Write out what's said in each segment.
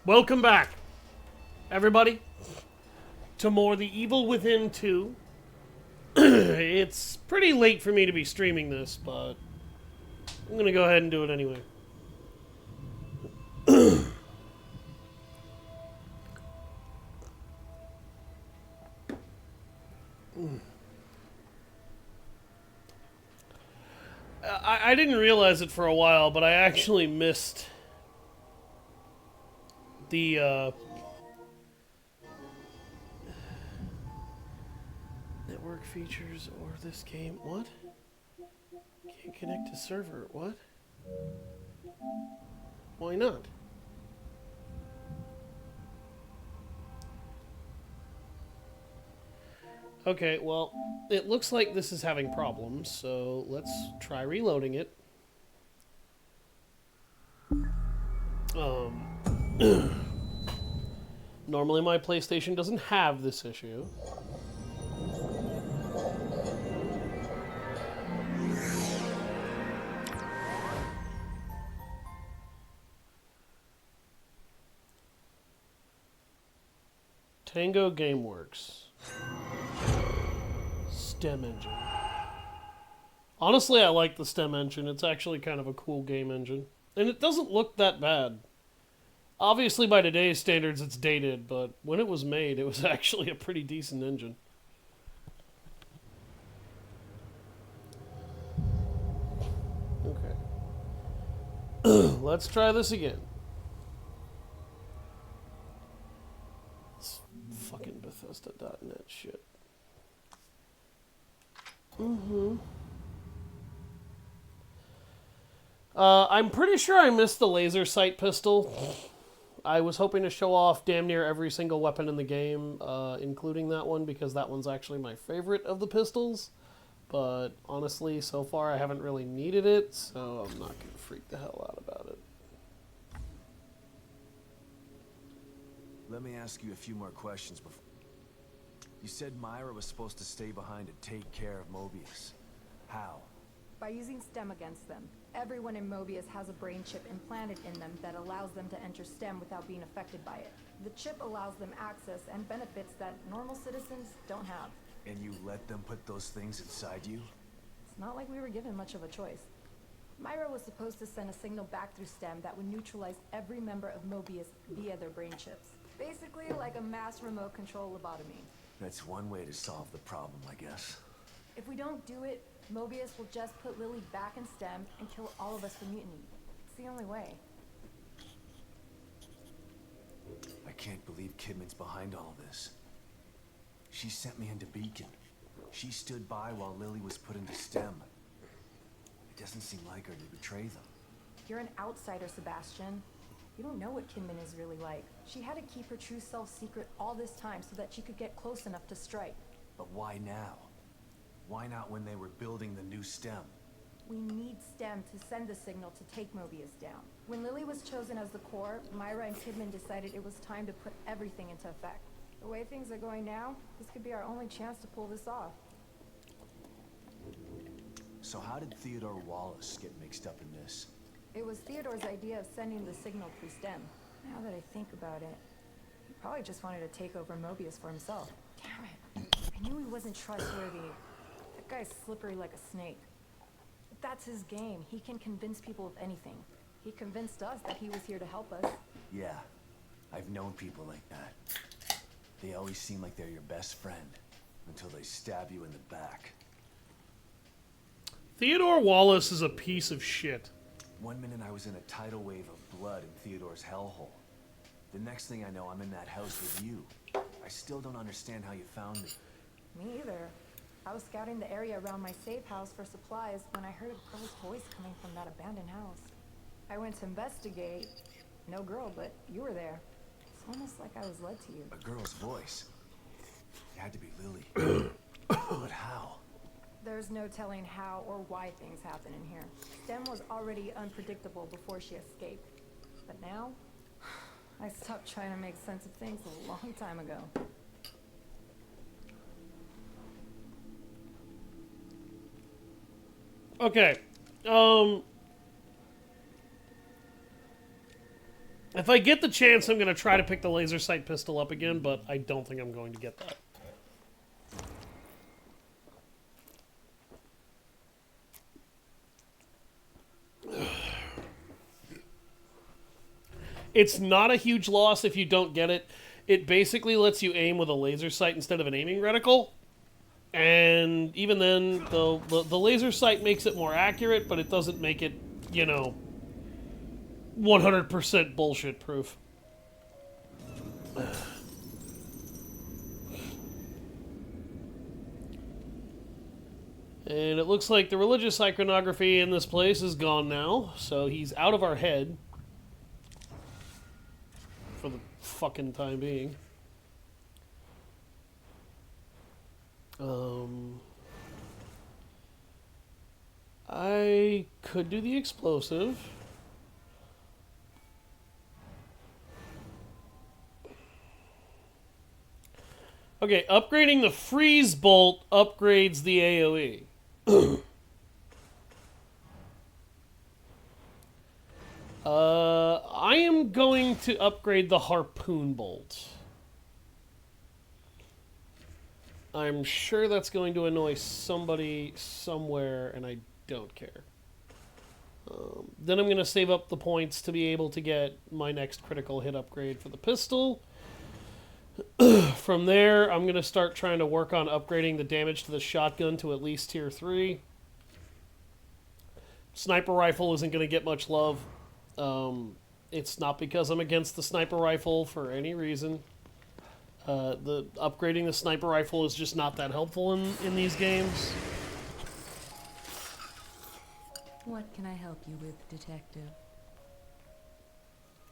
Welcome back, everybody, to more The Evil Within 2. It's pretty late for me to be streaming this, but I'm going to go ahead and do it anyway. I didn't realize it for a while, but I actually missed the network features or this game. What? Can't connect to server. What? Why not? Okay, well, it looks like this is having problems, so let's try reloading it. Normally my PlayStation doesn't have this issue. Tango Gameworks. STEM engine. Honestly, I like the STEM engine. It's actually kind of a cool game engine. And it doesn't look that bad. Obviously, by today's standards, it's dated, but when it was made, it was actually a pretty decent engine. Okay. Let's try this again. It's fucking Bethesda.net shit. I'm pretty sure I missed the laser sight pistol. I was hoping to show off damn near every single weapon in the game, including that one, because that one's actually my favorite of the pistols. But honestly, so far I haven't really needed it, so I'm not going to freak the hell out about it. Let me ask you a few more questions before... You said Myra was supposed to stay behind to take care of Mobius. How? By using STEM against them. Everyone in Mobius has a brain chip implanted in them that allows them to enter STEM without being affected by it. The chip allows them access and benefits that normal citizens don't have. And you let them put those things inside you? It's not like we were given much of a choice. Myra was supposed to send a signal back through STEM that would neutralize every member of Mobius via their brain chips. Basically like a mass remote control lobotomy. That's one way to solve the problem, I guess. If we don't do it, Mobius will just put Lilly back in STEM and kill all of us for mutiny. It's the only way. I can't believe Kidman's behind all this. She sent me into Beacon. She stood by while Lilly was put into STEM. It doesn't seem like her to betray them. You're an outsider, Sebastian. You don't know what Kidman is really like. She had to keep her true self secret all this time so that she could get close enough to strike. But why now? Why not when they were building the new STEM? We need STEM to send the signal to take Mobius down. When Lilly was chosen as the core, Myra and Kidman decided it was time to put everything into effect. The way things are going now, this could be our only chance to pull this off. So how did Theodore Wallace get mixed up in this? It was Theodore's idea of sending the signal through STEM. Now that I think about it, he probably just wanted to take over Mobius for himself. Damn it. I knew he wasn't trustworthy. That guy's slippery like a snake. But that's his game. He can convince people of anything. He convinced us that he was here to help us. Yeah, I've known people like that. They always seem like they're your best friend, until they stab you in the back. Theodore Wallace is a piece of shit. One minute I was in a tidal wave of blood in Theodore's hellhole. The next thing I know, I'm in that house with you. I still don't understand how you found me. Me either. I was scouting the area around my safe house for supplies when I heard a girl's voice coming from that abandoned house. I went to investigate. No girl, but you were there. It's almost like I was led to you. A girl's voice. It had to be Lilly. But how? There's no telling how or why things happen in here. STEM was already unpredictable before she escaped. But now, I stopped trying to make sense of things a long time ago. Okay. If I get the chance, I'm going to try to pick the laser sight pistol up again, but I don't think I'm going to get that. It's not a huge loss if you don't get it. It basically lets you aim with a laser sight instead of an aiming reticle. And even then, the laser sight makes it more accurate, but it doesn't make it, 100% bullshit proof. And it looks like the religious iconography in this place is gone now, so he's out of our head. For the fucking time being. I could do the explosive. Okay, upgrading the freeze bolt upgrades the AoE. I am going to upgrade the harpoon bolt. I'm sure that's going to annoy somebody somewhere, and I don't care. Then I'm going to save up the points to be able to get my next critical hit upgrade for the pistol. From there, I'm going to start trying to work on upgrading the damage to the shotgun to at least tier 3. Sniper rifle isn't going to get much love. It's not because I'm against the sniper rifle for any reason. The upgrading the sniper rifle is just not that helpful in these games. What can I help you with, Detective?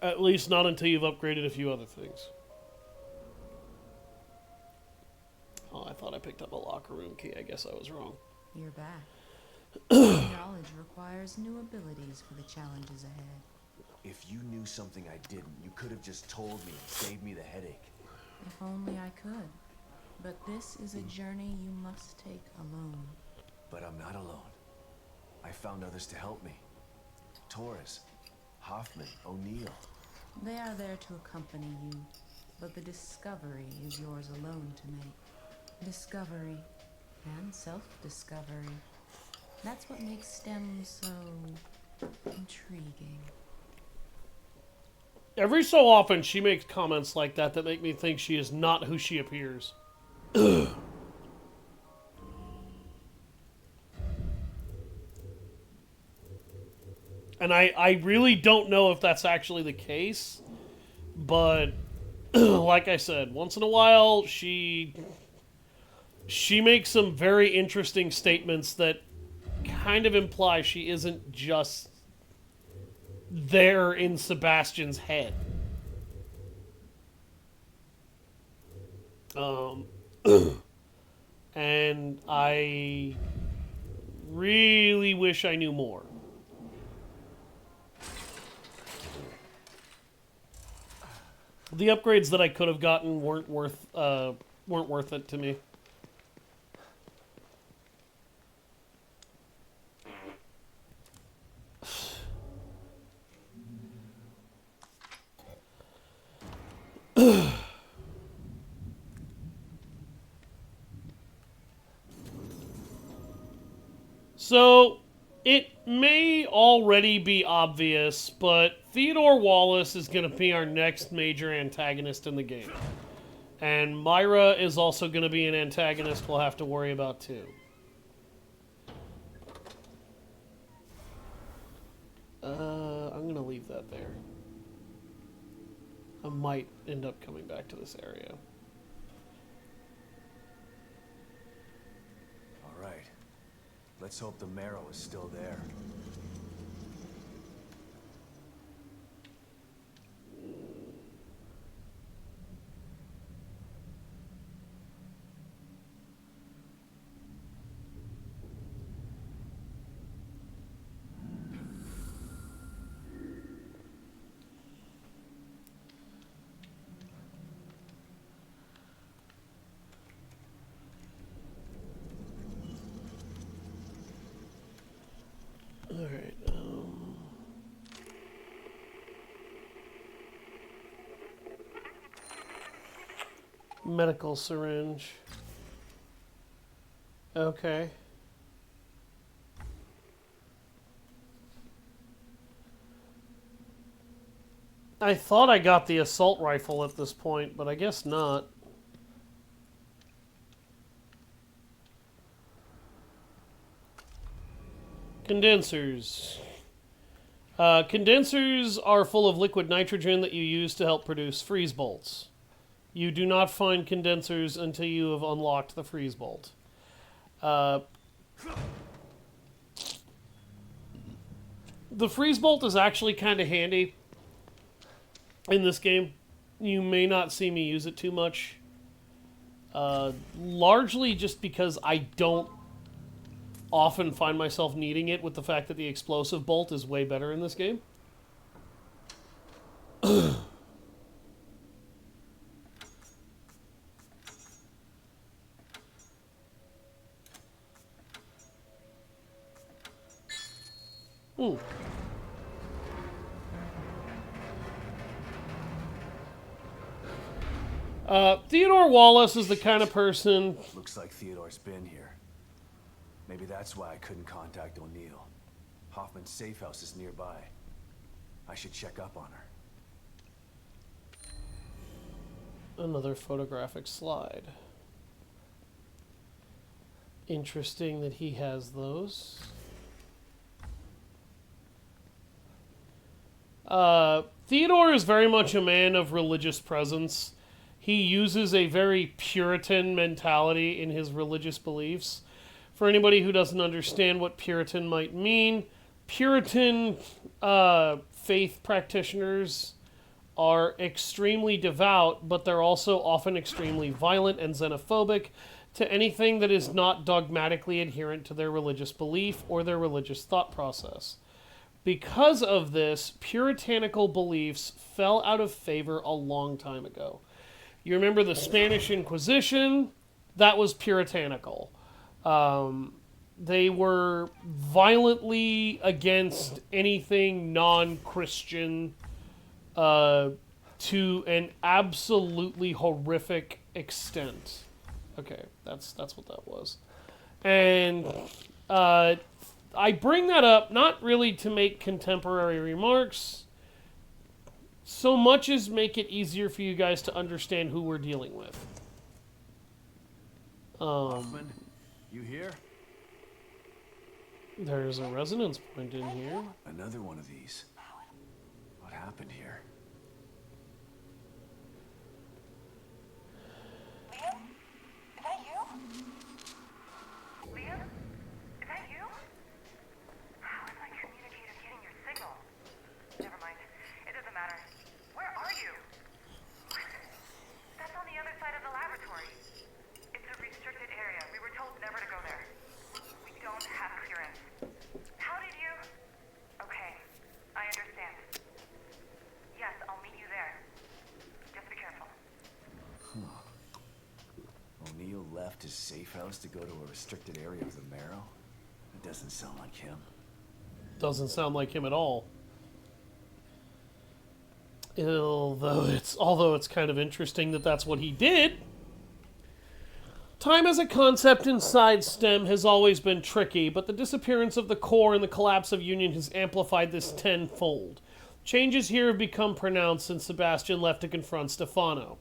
At least not until you've upgraded a few other things. Oh, I thought I picked up a locker room key. I guess I was wrong. You're back. Knowledge requires new abilities for the challenges ahead. If you knew something I didn't, you could have just told me and saved me the headache. If only I could. But this is a journey you must take alone. But I'm not alone. I found others to help me. Torres, Hoffman, O'Neill. They are there to accompany you, but the discovery is yours alone to make. Discovery and self-discovery. That's what makes STEM so intriguing. Every so often, she makes comments like that that make me think she is not who she appears. And I really don't know if that's actually the case, but like I said, once in a while, she makes some very interesting statements that kind of imply she isn't just there in Sebastian's head. And I really wish I knew more. The upgrades that I could have gotten weren't worth it to me. So, it may already be obvious, but Theodore Wallace is going to be our next major antagonist in the game. And Myra is also going to be an antagonist we'll have to worry about too. I'm going to leave that there. I might end up coming back to this area. All right. Let's hope the marrow is still there. Alright. Medical syringe. Okay. I thought I got the assault rifle at this point, but I guess not. Condensers. Condensers are full of liquid nitrogen that you use to help produce freeze bolts. You do not find condensers until you have unlocked the freeze bolt. The freeze bolt is actually kind of handy in this game. You may not see me use it too much. Largely just because I don't often find myself needing it, with the fact that the explosive bolt is way better in this game. Theodore Wallace is the kind of person... Looks like Theodore's been here. Maybe that's why I couldn't contact O'Neill. Hoffman's safe house is nearby. I should check up on her. Another photographic slide. Interesting that he has those. Theodore is very much a man of religious presence. He uses a very Puritan mentality in his religious beliefs. For anybody who doesn't understand what Puritan might mean, Puritan faith practitioners are extremely devout, but they're also often extremely violent and xenophobic to anything that is not dogmatically adherent to their religious belief or their religious thought process. Because of this, puritanical beliefs fell out of favor a long time ago. You remember the Spanish Inquisition? That was puritanical. They were violently against anything non-Christian to an absolutely horrific extent. Okay, that's what that was. And I bring that up not really to make contemporary remarks, so much as make it easier for you guys to understand who we're dealing with. Hoffman, you here? There's a resonance point in here. Another one of these. What happened here? Liam? Is that you? Liam? Is that you? How is my communicator getting your signal? Never mind. It doesn't matter. Where are you? What? That's on the other side of the laboratory. It's a restricted area. We were told never to go there. We don't have clearance. How did you... Okay, I understand. Yes, I'll meet you there. Just be careful. O'Neill left his safe house to go to a restricted area of the Marrow? It doesn't sound like him. Doesn't sound like him at all. Although it's kind of interesting that that's what he did. Time as a concept inside STEM has always been tricky, but the disappearance of the core and the collapse of Union has amplified this tenfold. Changes here have become pronounced since Sebastian left to confront Stefano.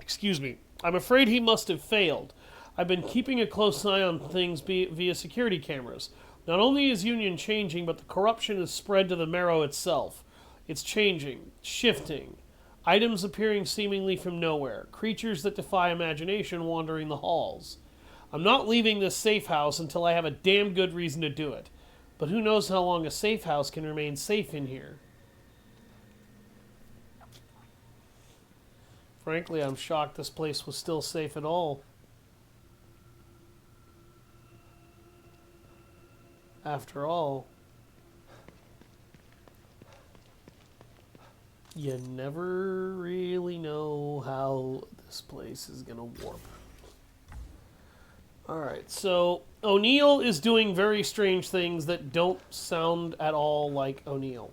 Excuse me. I'm afraid he must have failed. I've been keeping a close eye on things via security cameras. Not only is Union changing, but the corruption has spread to the Marrow itself. It's changing, shifting. Items appearing seemingly from nowhere. Creatures that defy imagination wandering the halls. I'm not leaving this safe house until I have a damn good reason to do it. But who knows how long a safe house can remain safe in here. Frankly, I'm shocked this place was still safe at all. After all, you never really know how this place is going to warp. Alright, so O'Neill is doing very strange things that don't sound at all like O'Neill.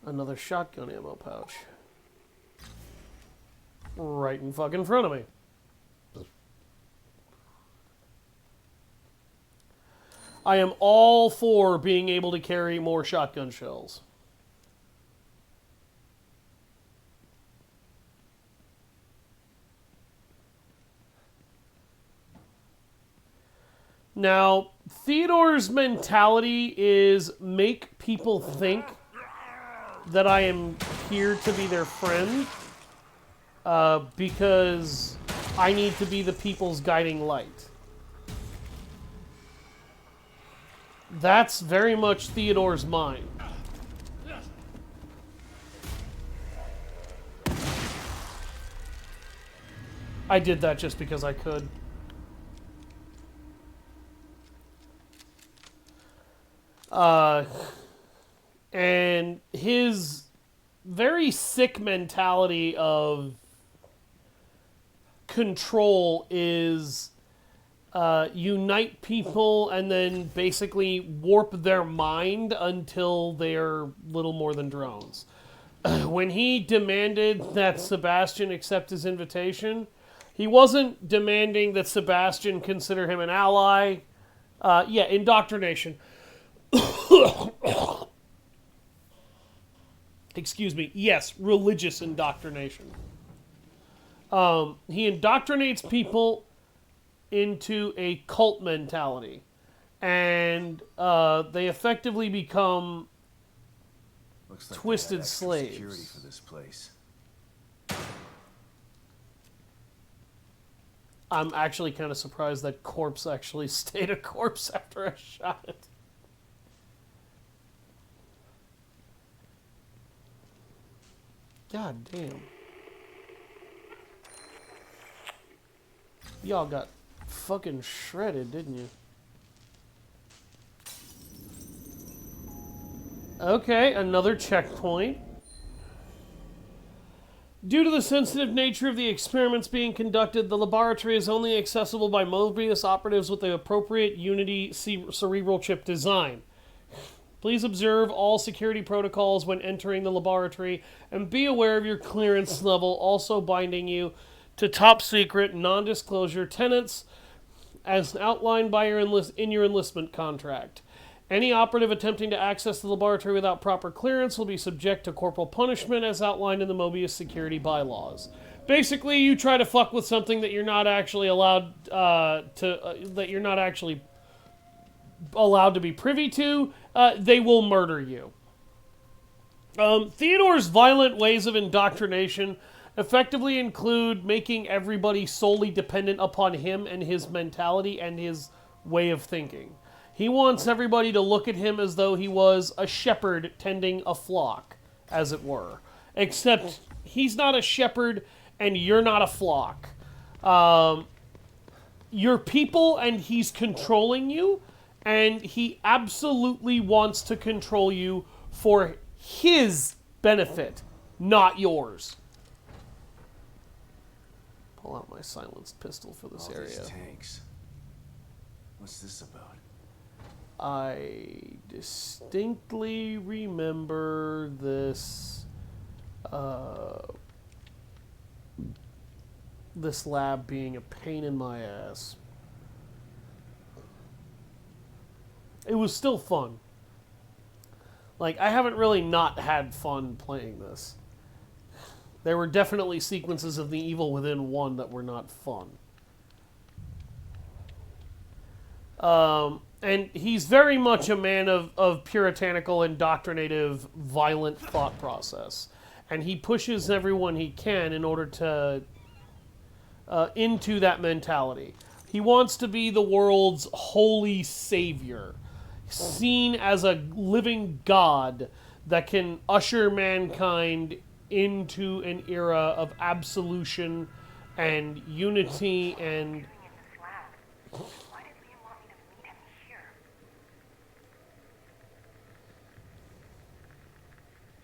Another shotgun ammo pouch. Right in fucking front of me. I am all for being able to carry more shotgun shells. Now, Theodore's mentality is make people think that I am here to be their friend because I need to be the people's guiding light. That's very much Theodore's mind. I did that just because I could. And his very sick mentality of control is unite people and then basically warp their mind until they're little more than drones. When he demanded that Sebastian accept his invitation, he wasn't demanding that Sebastian consider him an ally. Indoctrination. Excuse me. Yes, religious indoctrination. He indoctrinates people into a cult mentality, and they effectively become Looks like twisted they had extra security slaves. for this place. I'm actually kind of surprised that corpse actually stayed a corpse after I shot it. God damn. Y'all got fucking shredded, didn't you? Okay, another checkpoint. Due to the sensitive nature of the experiments being conducted, the laboratory is only accessible by Mobius operatives with the appropriate Unity cerebral chip design. Please observe all security protocols when entering the laboratory and be aware of your clearance level, also binding you to top secret non-disclosure tenets as outlined by your enlistment contract. Any operative attempting to access the laboratory without proper clearance will be subject to corporal punishment as outlined in the Mobius security bylaws. Basically, you try to fuck with something that you're not actually allowed to be privy to, they will murder you. Theodore's violent ways of indoctrination effectively include making everybody solely dependent upon him and his mentality and his way of thinking. He wants everybody to look at him as though he was a shepherd tending a flock, as it were. Except he's not a shepherd and you're not a flock. You're people and he's controlling you, and he absolutely wants to control you for his benefit, not yours. Pull out my silenced pistol for this All area. these tanks. What's this about? I distinctly remember this this lab being a pain in my ass. It was still fun. Like, I haven't really not had fun playing this. There were definitely sequences of The Evil Within 1 that were not fun. And he's very much a man of puritanical, indoctrinative, violent thought process. And he pushes everyone he can in order to... into that mentality. He wants to be the world's holy savior, seen as a living god that can usher mankind into an era of absolution and unity and... Why did Liam want me to meet him here?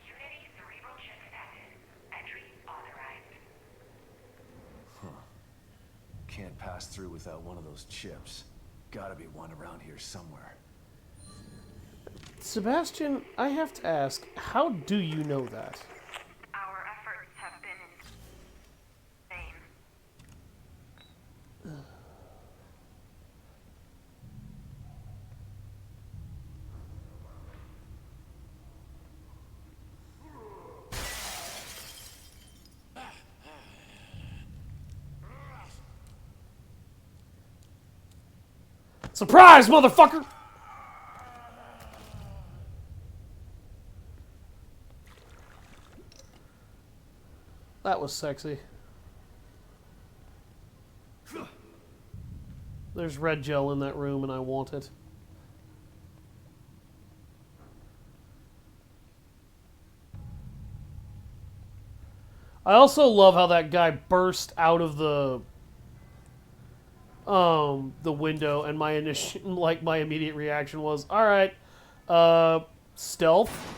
Unity cerebral chip detected. Entry authorized. Can't pass through without one of those chips. Gotta be one around here somewhere. Sebastian, I have to ask, how do you know that? Our efforts have been in vain. Surprise, motherfucker! That was sexy. There's red gel in that room and I want it. I also love how that guy burst out of the window and my initial, like, my immediate reaction was, all right, stealth.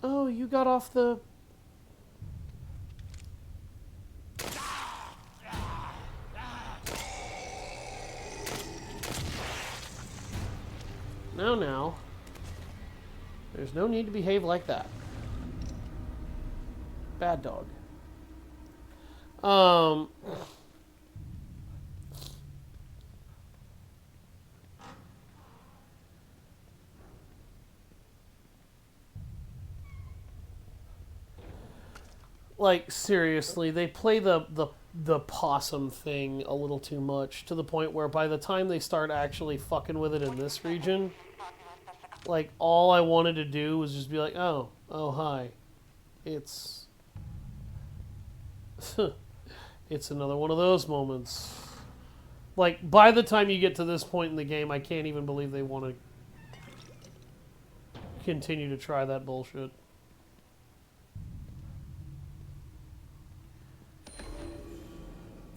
Oh, you got off the... Now. There's no need to behave like that. Bad dog. Like, seriously, they play the possum thing a little too much, to the point where by the time they start actually fucking with it in this region, like, all I wanted to do was just be like, oh, hi. It's... it's another one of those moments. Like, by the time you get to this point in the game, I can't even believe they want to continue to try that bullshit.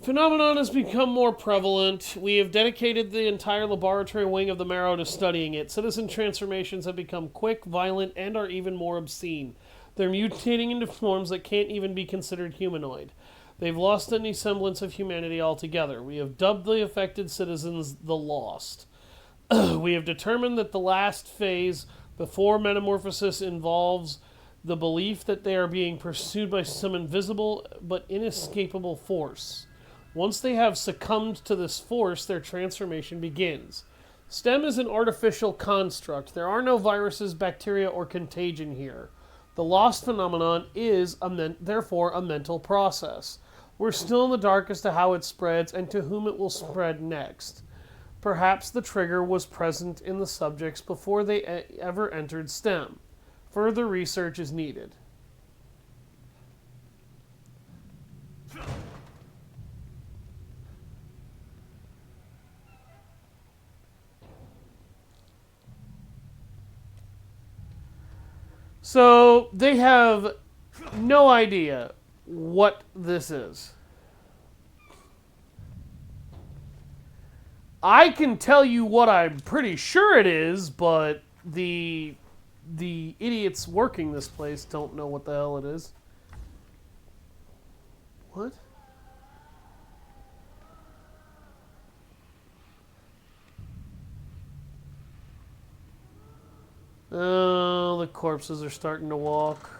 Phenomenon has become more prevalent. We have dedicated the entire laboratory wing of the Marrow to studying it. Citizen transformations have become quick, violent, and are even more obscene. They're mutating into forms that can't even be considered humanoid. They've lost any semblance of humanity altogether. We have dubbed the affected citizens the Lost. We have determined that the last phase before metamorphosis involves the belief that they are being pursued by some invisible but inescapable force. Once they have succumbed to this force, their transformation begins. STEM is an artificial construct. There are no viruses, bacteria, or contagion here. The lost phenomenon is, therefore, a mental process. We're still in the dark as to how it spreads and to whom it will spread next. Perhaps the trigger was present in the subjects before they ever entered STEM. Further research is needed. So, they have no idea what this is. I can tell you what I'm pretty sure it is, but the idiots working this place don't know what the hell it is. What? Oh, the corpses are starting to walk. 20%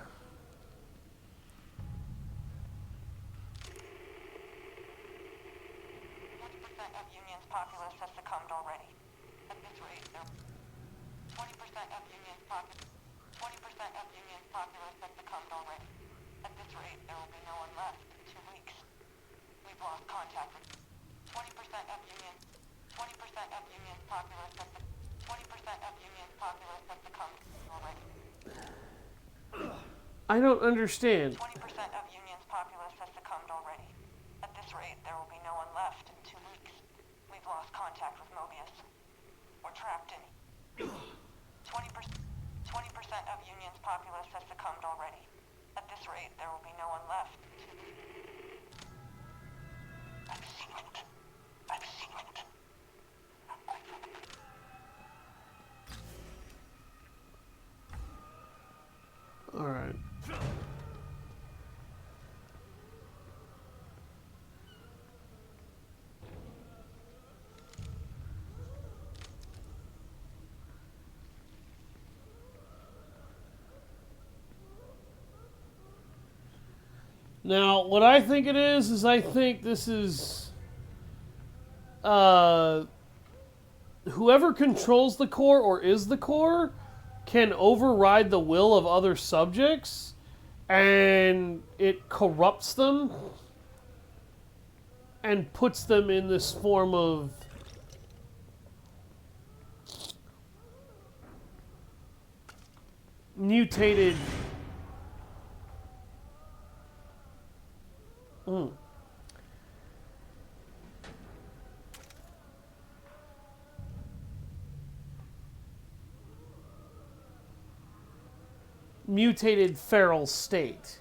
of Union's populace has succumbed already. At this rate, 20% of Union's populace has succumbed already. At this rate, there will be no one left in 2 weeks. We've lost contact with 20% of Union's populace has 20% of Union's populace has succumbed already. I don't understand. 20% of Union's populace has succumbed already. At this rate, there will be no one left in 2 weeks. We've lost contact with Mobius. We're trapped in 20% of Union's populace has succumbed already. At this rate, there will be no one left. I've seen it. I've seen it. All right. Now, what I think it is I think this is whoever controls the core or is the core can override the will of other subjects, and it corrupts them and puts them in this form of mutated mutated feral state.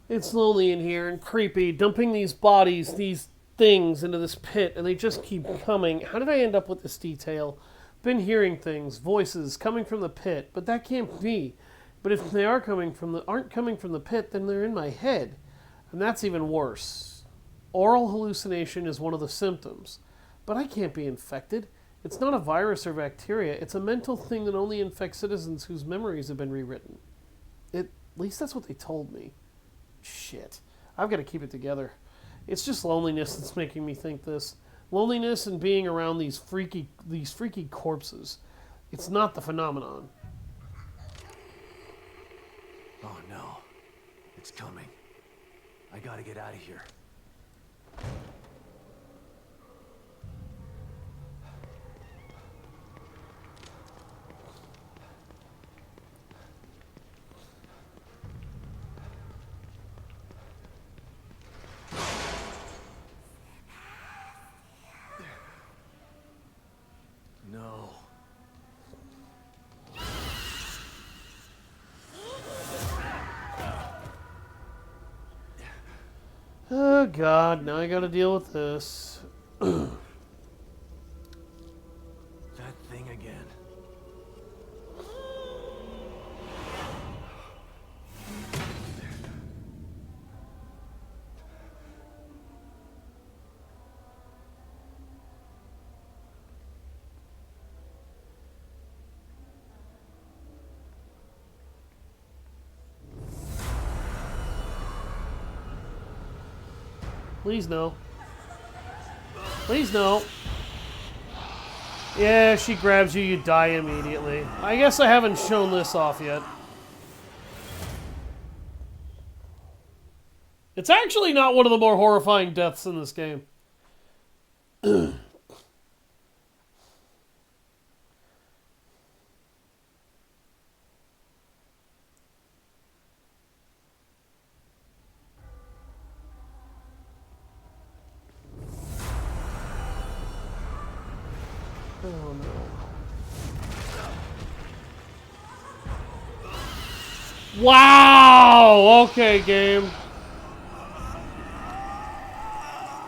It's lonely in here and creepy, dumping these bodies, these things into this pit, and they just keep coming. How did I end up with this detail? Been hearing things, voices coming from the pit, but that can't be. But if they aren't coming from the pit, then they're in my head. And that's even worse. Oral hallucination is one of the symptoms. But I can't be infected. It's not a virus or bacteria. It's a mental thing that only infects citizens whose memories have been rewritten. At least that's what they told me. Shit. I've got to keep it together. It's just loneliness that's making me think this. Loneliness and being around these freaky corpses. It's not the phenomenon. Oh no. It's coming. I gotta get out of here. No. Oh God, now I gotta deal with this. That thing again. Please no. Please no. Yeah, she grabs you, you die immediately. I guess I haven't shown this off yet. It's actually not one of the more horrifying deaths in this game. Oh no. Wow! Okay, game.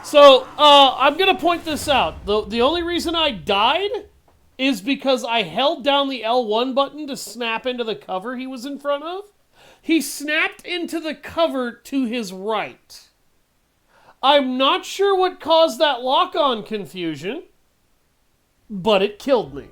So, I'm gonna point this out. The only reason I died is because I held down the L1 button to snap into the cover he was in front of. He snapped into the cover to his right. I'm not sure what caused that lock-on confusion, but it killed me.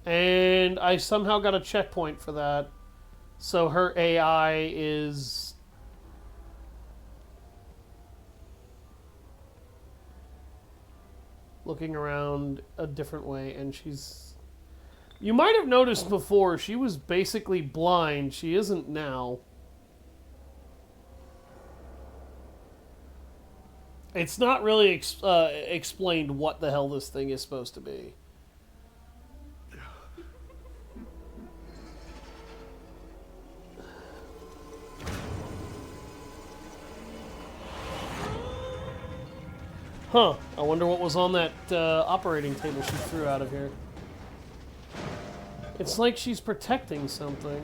And I somehow got a checkpoint for that. So her AI is... looking around a different way, and she's... You might have noticed before, she was basically blind. She isn't now. It's not really explained what the hell this thing is supposed to be. Huh. I wonder what was on that operating table she threw out of here. It's like she's protecting something.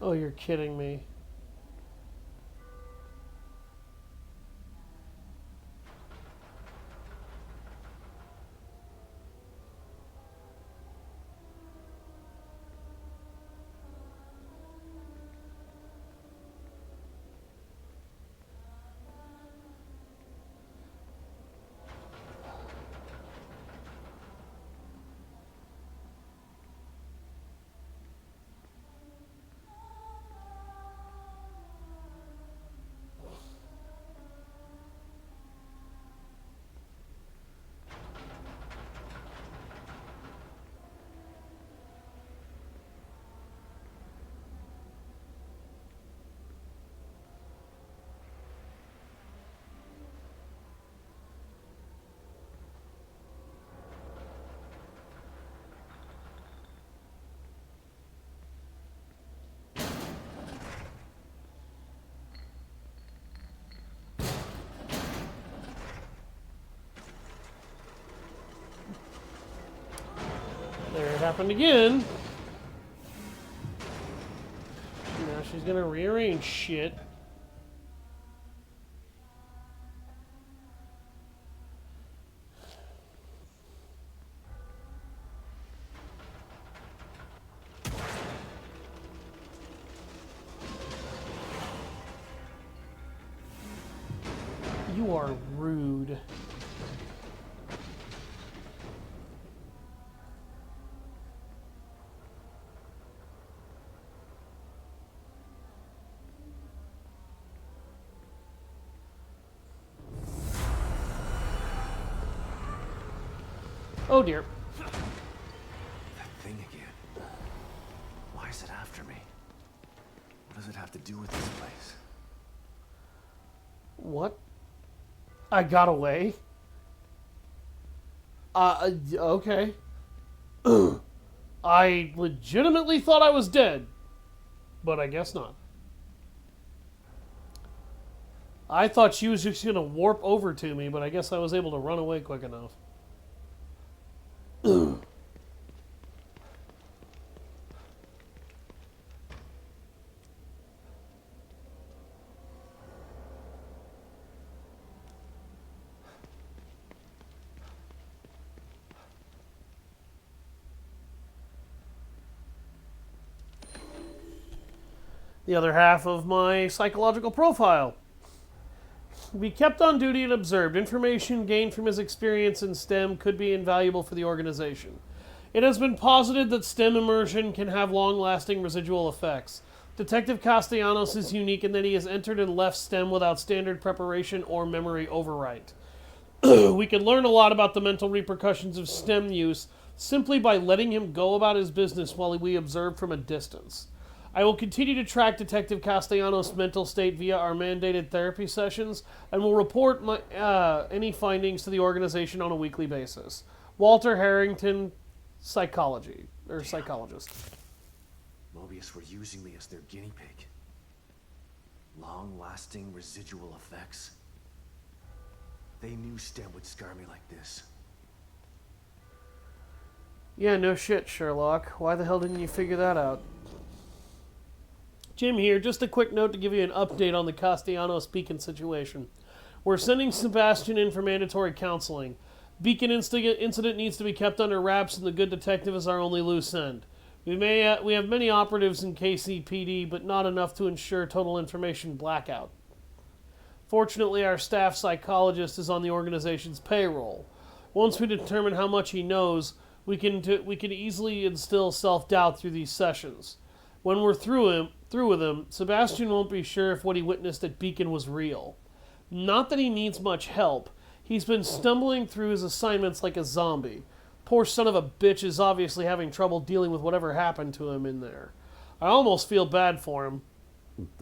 Oh, you're kidding me. There it happened again. Now she's gonna rearrange shit. You are rude. Oh dear. That thing again. Why is it after me? What does it have to do with this place? What? I got away? Okay. I legitimately thought I was dead. But I guess not. I thought she was just gonna warp over to me, but I guess I was able to run away quick enough. The other half of my psychological profile. Be kept on duty and observed. Information gained from his experience in STEM could be invaluable for the organization. It has been posited that STEM immersion can have long-lasting residual effects. Detective Castellanos is unique in that he has entered and left STEM without standard preparation or memory overwrite. We can learn a lot about the mental repercussions of STEM use simply by letting him go about his business while we observe from a distance. I will continue to track Detective Castellanos' mental state via our mandated therapy sessions and will report any findings to the organization on a weekly basis. Walter Harrington, psychologist. Mobius were using me as their guinea pig. Long-lasting residual effects. They knew STEM would scar me like this. Yeah, no shit, Sherlock. Why the hell didn't you figure that out? Jim here, just a quick note to give you an update on the Castellanos Beacon situation. We're sending Sebastian in for mandatory counseling. Beacon incident needs to be kept under wraps, and the good detective is our only loose end. We have many operatives in KCPD, but not enough to ensure total information blackout. Fortunately, our staff psychologist is on the organization's payroll. Once we determine how much he knows, we can easily instill self-doubt through these sessions. When we're through with him, Sebastian won't be sure if what he witnessed at Beacon was real. Not that he needs much help. He's been stumbling through his assignments like a zombie. Poor son of a bitch is obviously having trouble dealing with whatever happened to him in there. I almost feel bad for him.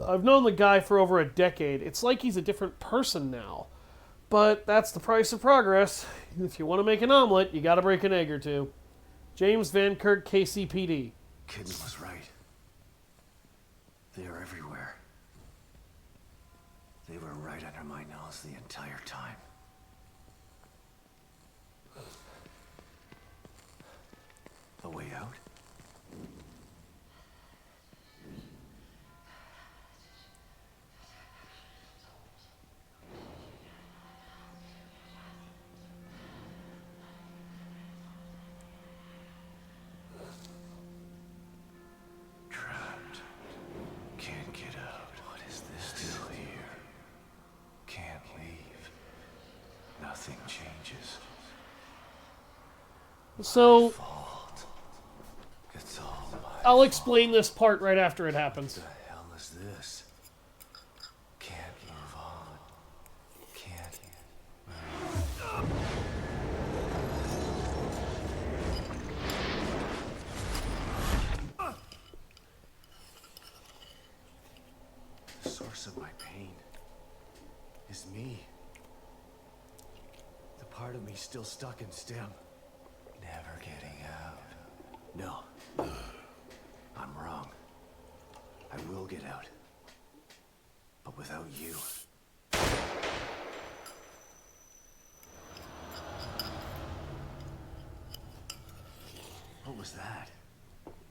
I've known the guy for over a decade. It's like he's a different person now. But that's the price of progress. If you want to make an omelet, you gotta break an egg or two. James Van Kirk, KCPD. Kidman was right. They are everywhere. They were right under my nose the entire time. A way out? Trapped. Can't get out. What is this? Still here. Can't leave. Nothing changes. So, It's all my I'll explain this part right after it happens. What the hell is this? Can't move on. Can't. The source of my pain is me. The part of me still stuck in STEM. Never getting out. No. I'm wrong. I will get out. But without you. What was that?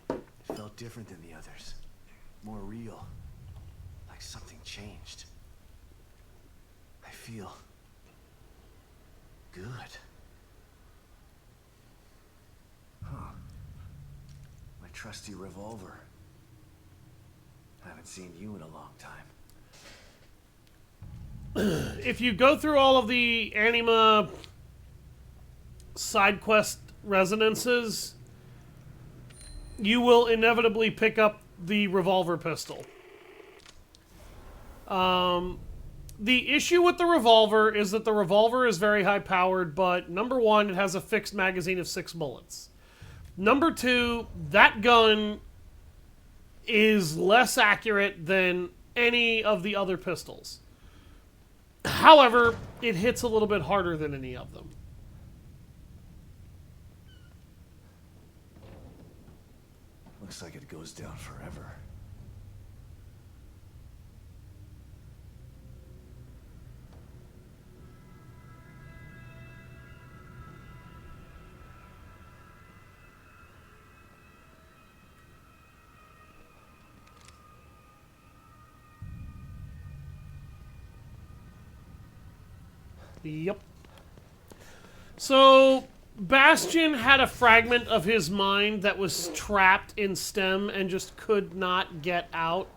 It felt different than the others. More real. Like something changed. I feel good. Huh. My trusty revolver. Haven't seen you in a long time. If you go through all of the Anima side quest resonances, you will inevitably pick up the revolver pistol. The issue with the revolver is that the revolver is very high powered, but number one, it has a fixed magazine of 6 bullets. Number two, that gun is less accurate than any of the other pistols. However, it hits a little bit harder than any of them. Looks like it goes down forever. Yep. So, Bastion had a fragment of his mind that was trapped in STEM and just could not get out.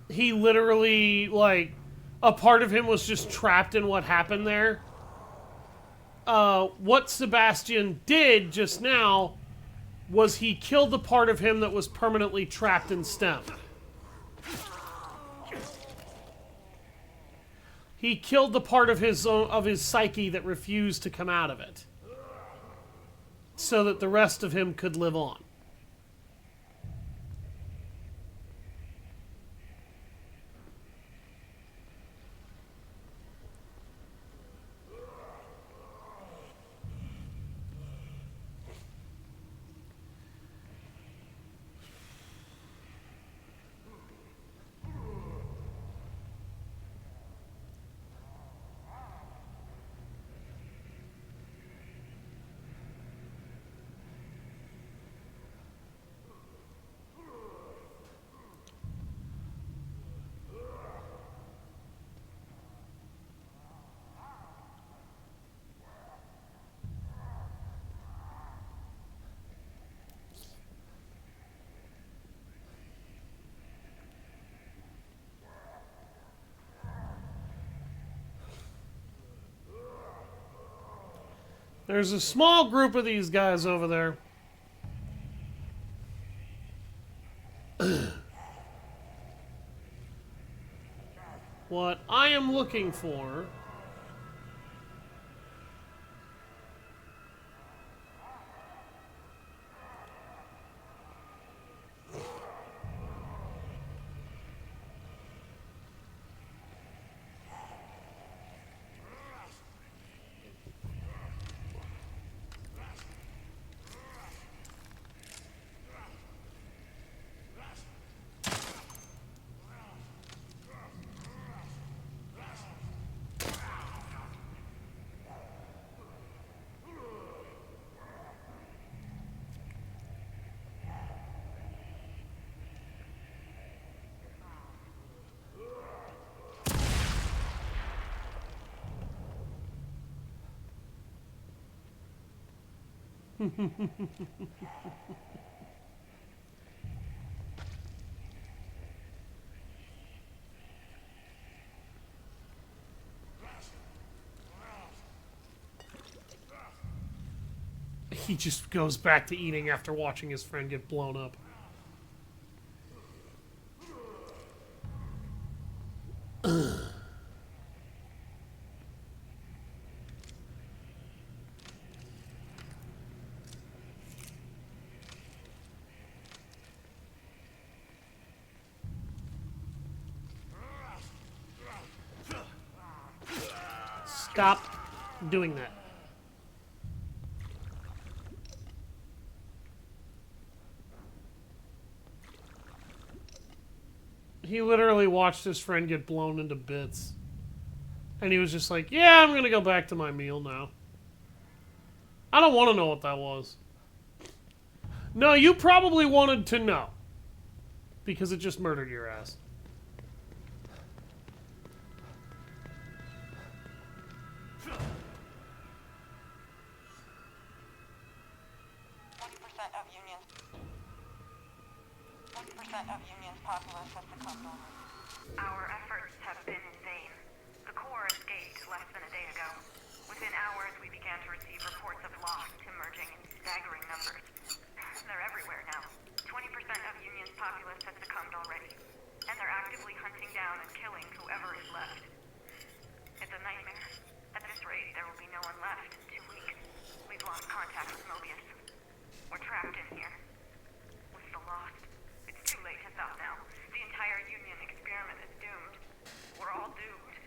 He literally, like, a part of him was just trapped in what happened there. What Sebastian did just now was he killed the part of him that was permanently trapped in STEM. He killed the part of his psyche that refused to come out of it, so that the rest of him could live on. There's a small group of these guys over there. What I am looking for... He just goes back to eating after watching his friend get blown up. Stop doing that. He literally watched his friend get blown into bits. And he was just like, yeah, I'm gonna go back to my meal now. I don't want to know what that was. No, you probably wanted to know. Because it just murdered your ass. Of Union's populace has succumbed already. Our efforts have been in vain. The core escaped less than a day ago. Within hours, we began to receive reports of lost emerging in staggering numbers. They're everywhere now. 20% of Union's populace has succumbed already. And they're actively hunting down and killing whoever is left. It's a nightmare. At this rate, there will be no one left in 2 weeks. We've lost contact with Mobius. We're trapped in here. We're still lost. Too late to stop now. The entire Union experiment is doomed. We're all doomed.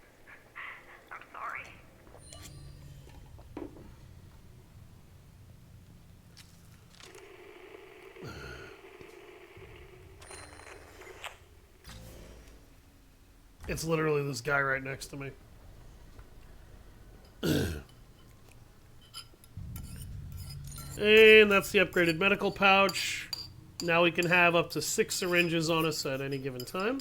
I'm sorry. It's literally this guy right next to me. And that's the upgraded medical pouch. Now we can have up to 6 syringes on us at any given time.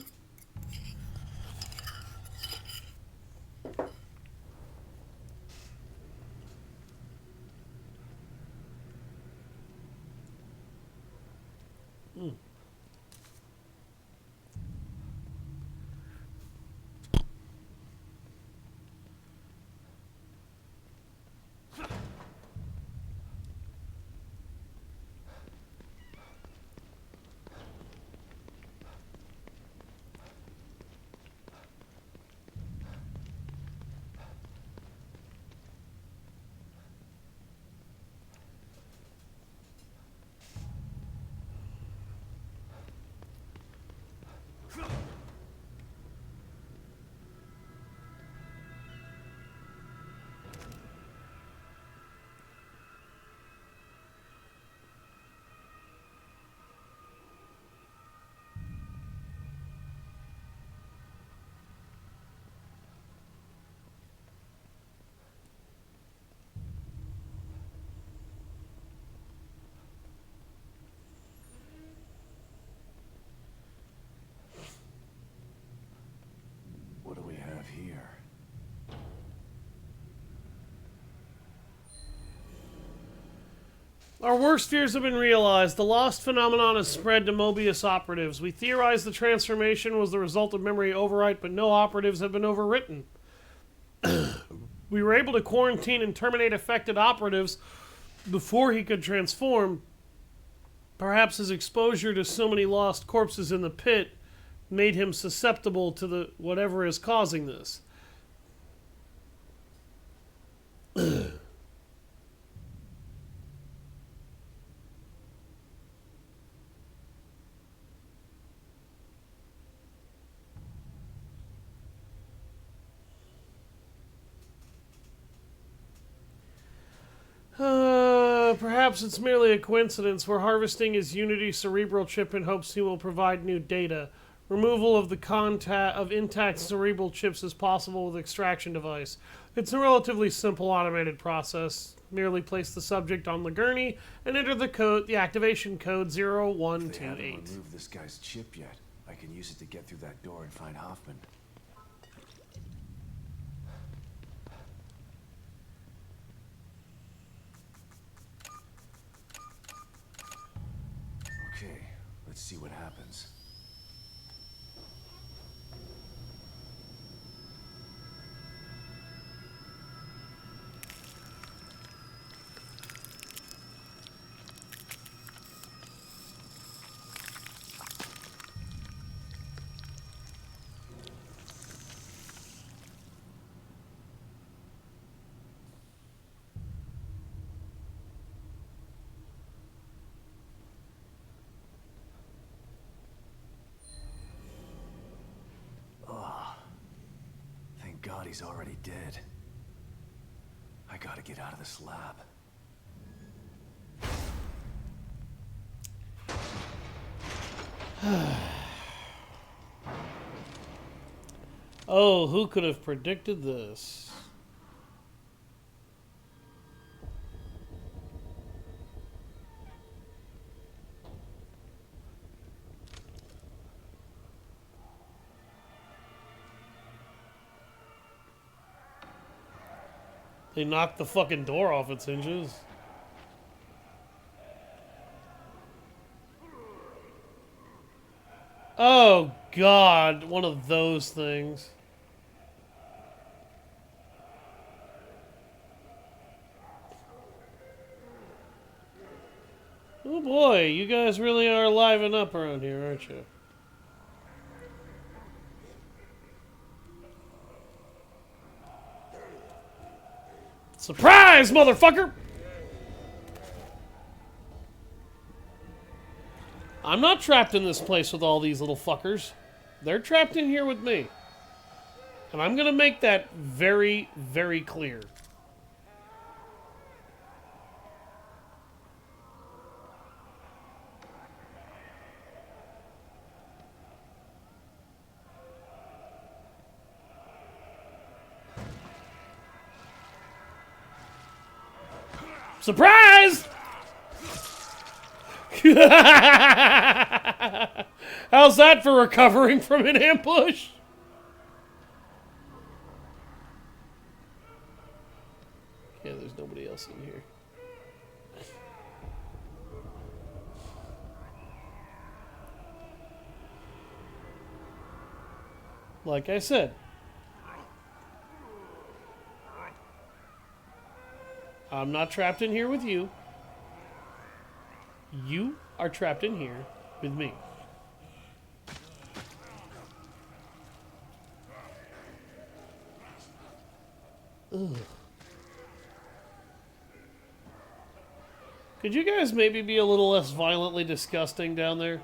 What do we have here? Our worst fears have been realized. The lost phenomenon has spread to Mobius operatives. We theorized the transformation was the result of memory overwrite, but no operatives have been overwritten. We were able to quarantine and terminate affected operatives before he could transform. Perhaps his exposure to so many lost corpses in the pit made him susceptible to the whatever is causing this. Perhaps it's merely a coincidence. We're harvesting his Unity cerebral chip in hopes he will provide new data. Removal of the contact of intact cerebral chips is possible with extraction device. It's a relatively simple automated process. Merely place the subject on the gurney and enter the activation code If they haven't 0128. removed this guy's chip yet, I can use it to get through that door and find Hoffman. Okay, let's see what happens. Thank God he's already dead. I gotta get out of this lab. Oh, who could have predicted this? They knocked the fucking door off its hinges. Oh, God. One of those things. Oh, boy. You guys really are liven up around here, aren't you? Surprise, motherfucker! I'm not trapped in this place with all these little fuckers. They're trapped in here with me. And I'm gonna make that very, very clear. Surprise! How's that for recovering from an ambush? Yeah, there's nobody else in here. Like I said, I'm not trapped in here with you. You are trapped in here with me. Ugh. Could you guys maybe be a little less violently disgusting down there?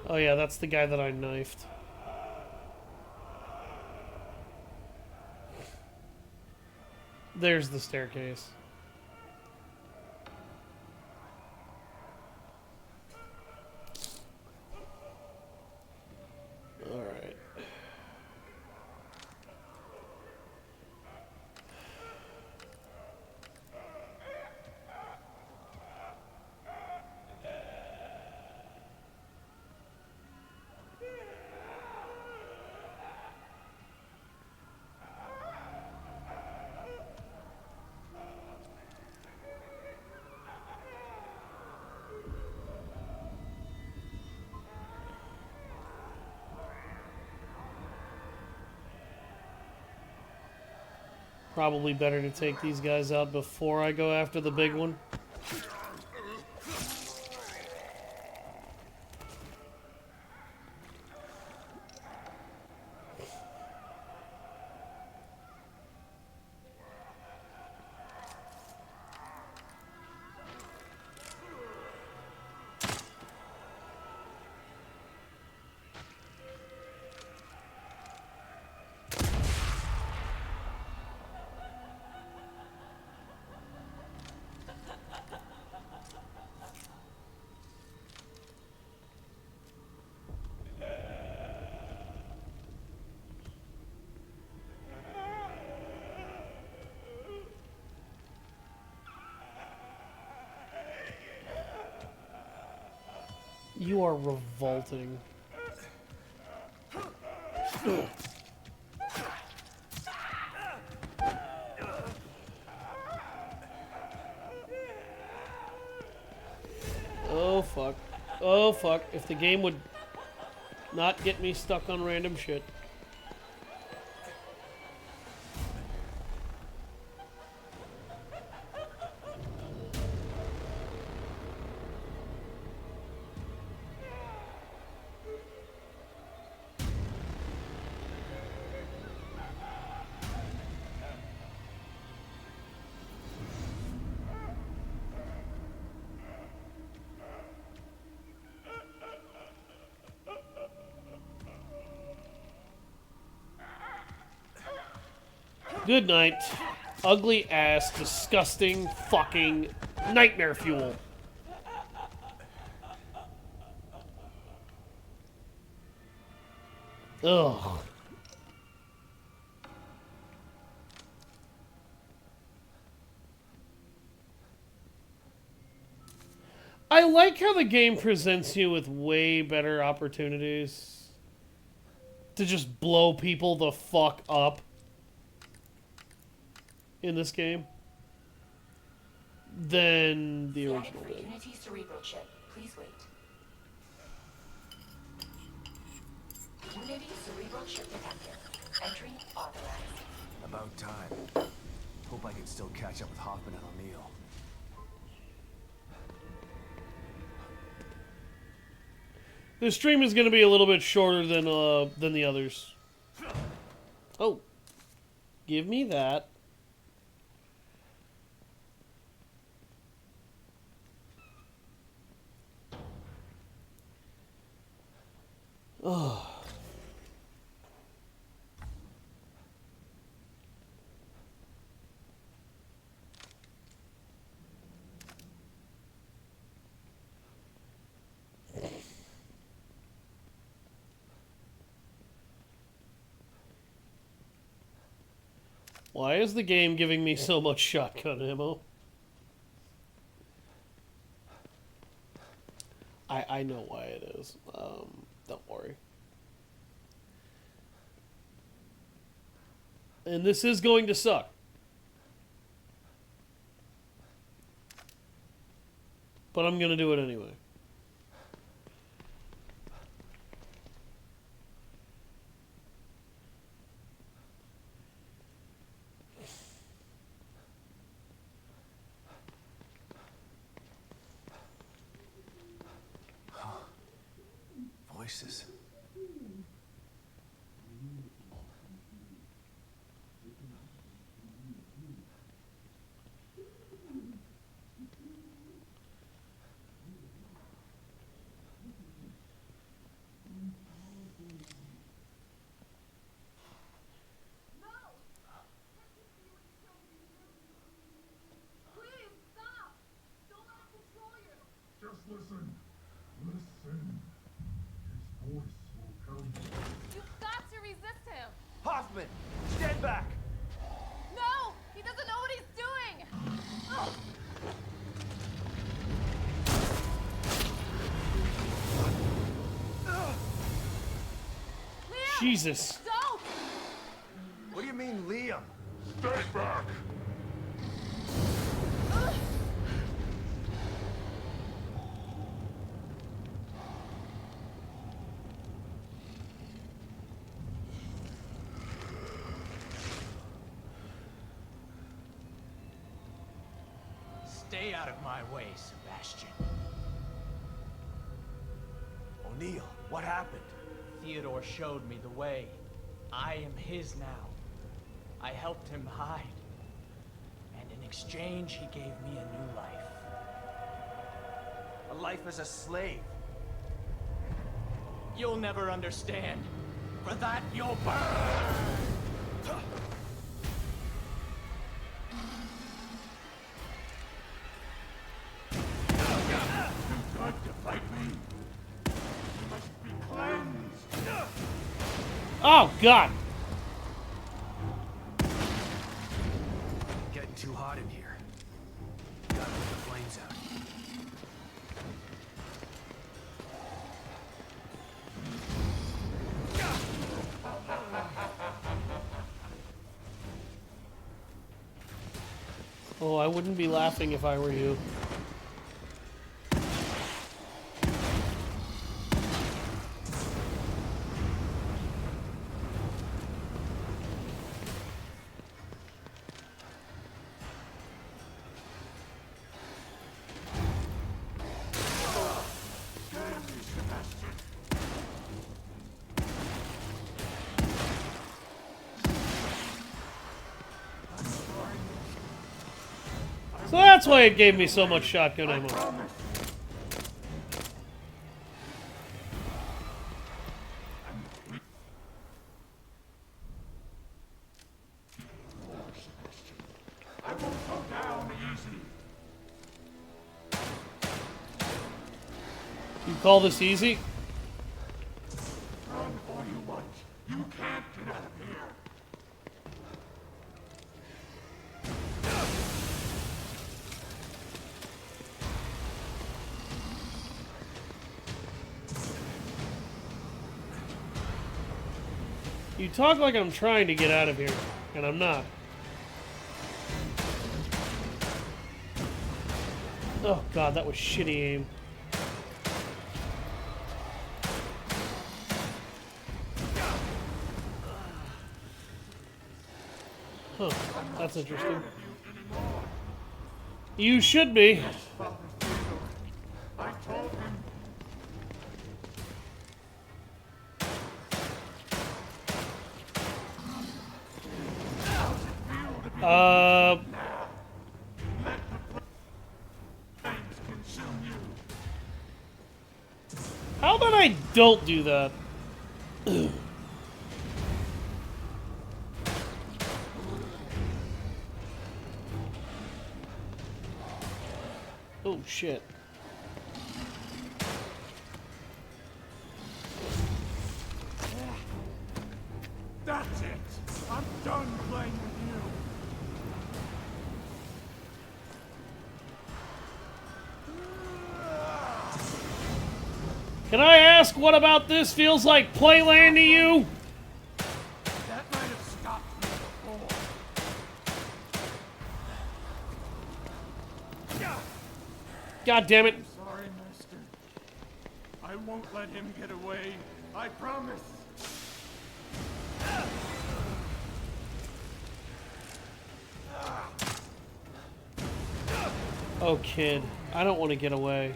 Oh yeah, that's the guy that I knifed. There's the staircase. Alright. Probably better to take these guys out before I go after the big one. You are revolting. Oh fuck. Oh fuck. If the game would not get me stuck on random shit. Good night. Ugly ass, disgusting, fucking nightmare fuel. Ugh. I like how the game presents you with way better opportunities to just blow people the fuck up in this game than the original did. Unity cerebral chip. Please wait. Unity cerebral chip detected. Entry authorized. About time. Hope I can still catch up with Hoffman and O'Neill. This stream is going to be a little bit shorter than the others. Oh, give me that. Oh. Why is the game giving me so much shotgun ammo? I know why it is. Don't worry. And this is going to suck. But I'm going to do it anyway. Voices. Just listen. Listen. His voice will come. You've got to resist him! Hoffman! Stand back! No! He doesn't know what he's doing! Ugh. Liam! Jesus. Don't! What do you mean, Liam? Stand back. Stay out of my way, Sebastian. O'Neill, what happened? Theodore showed me the way. I am his now. I helped him hide. And in exchange, he gave me a new life. A life as a slave. You'll never understand. For that, you'll burn! Tried to fight me. You must be cleansed. Oh, God. Getting too hot in here. Gotta put the flames out. Oh, I wouldn't be laughing if I were you. So that's why it gave me so much shotgun ammo. I won't go down easy. You call this easy? Run all you want. You can't get out of here. You talk like I'm trying to get out of here, and I'm not. Oh God, that was shitty aim. Huh, that's interesting. You should be. I told him. Flames consume you. How about I don't do that? Oh shit. That's it. I'm done playing with you. Can I ask what about this feels like playland to you? That might have stopped me before. God damn it. Sorry, Master. I won't let him get away. I promise. Oh kid, I don't want to get away.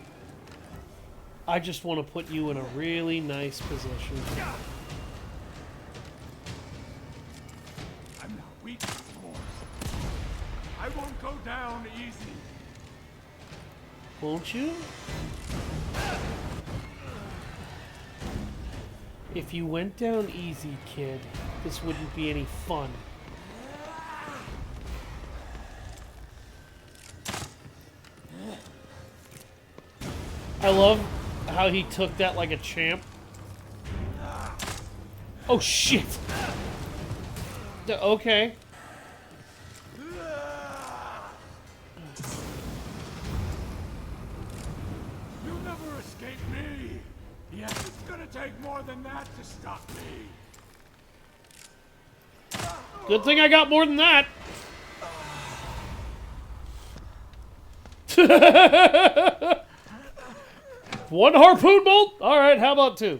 I just want to put you in a really nice position. I'm not weak anymore. I won't go down easy. Won't you? If you went down easy, kid, this wouldn't be any fun. I love how he took that like a champ. Oh shit! Okay. You'll never escape me. Yes, it's gonna take more than that to stop me. Good thing I got more than that. One harpoon bolt? Alright, how about two?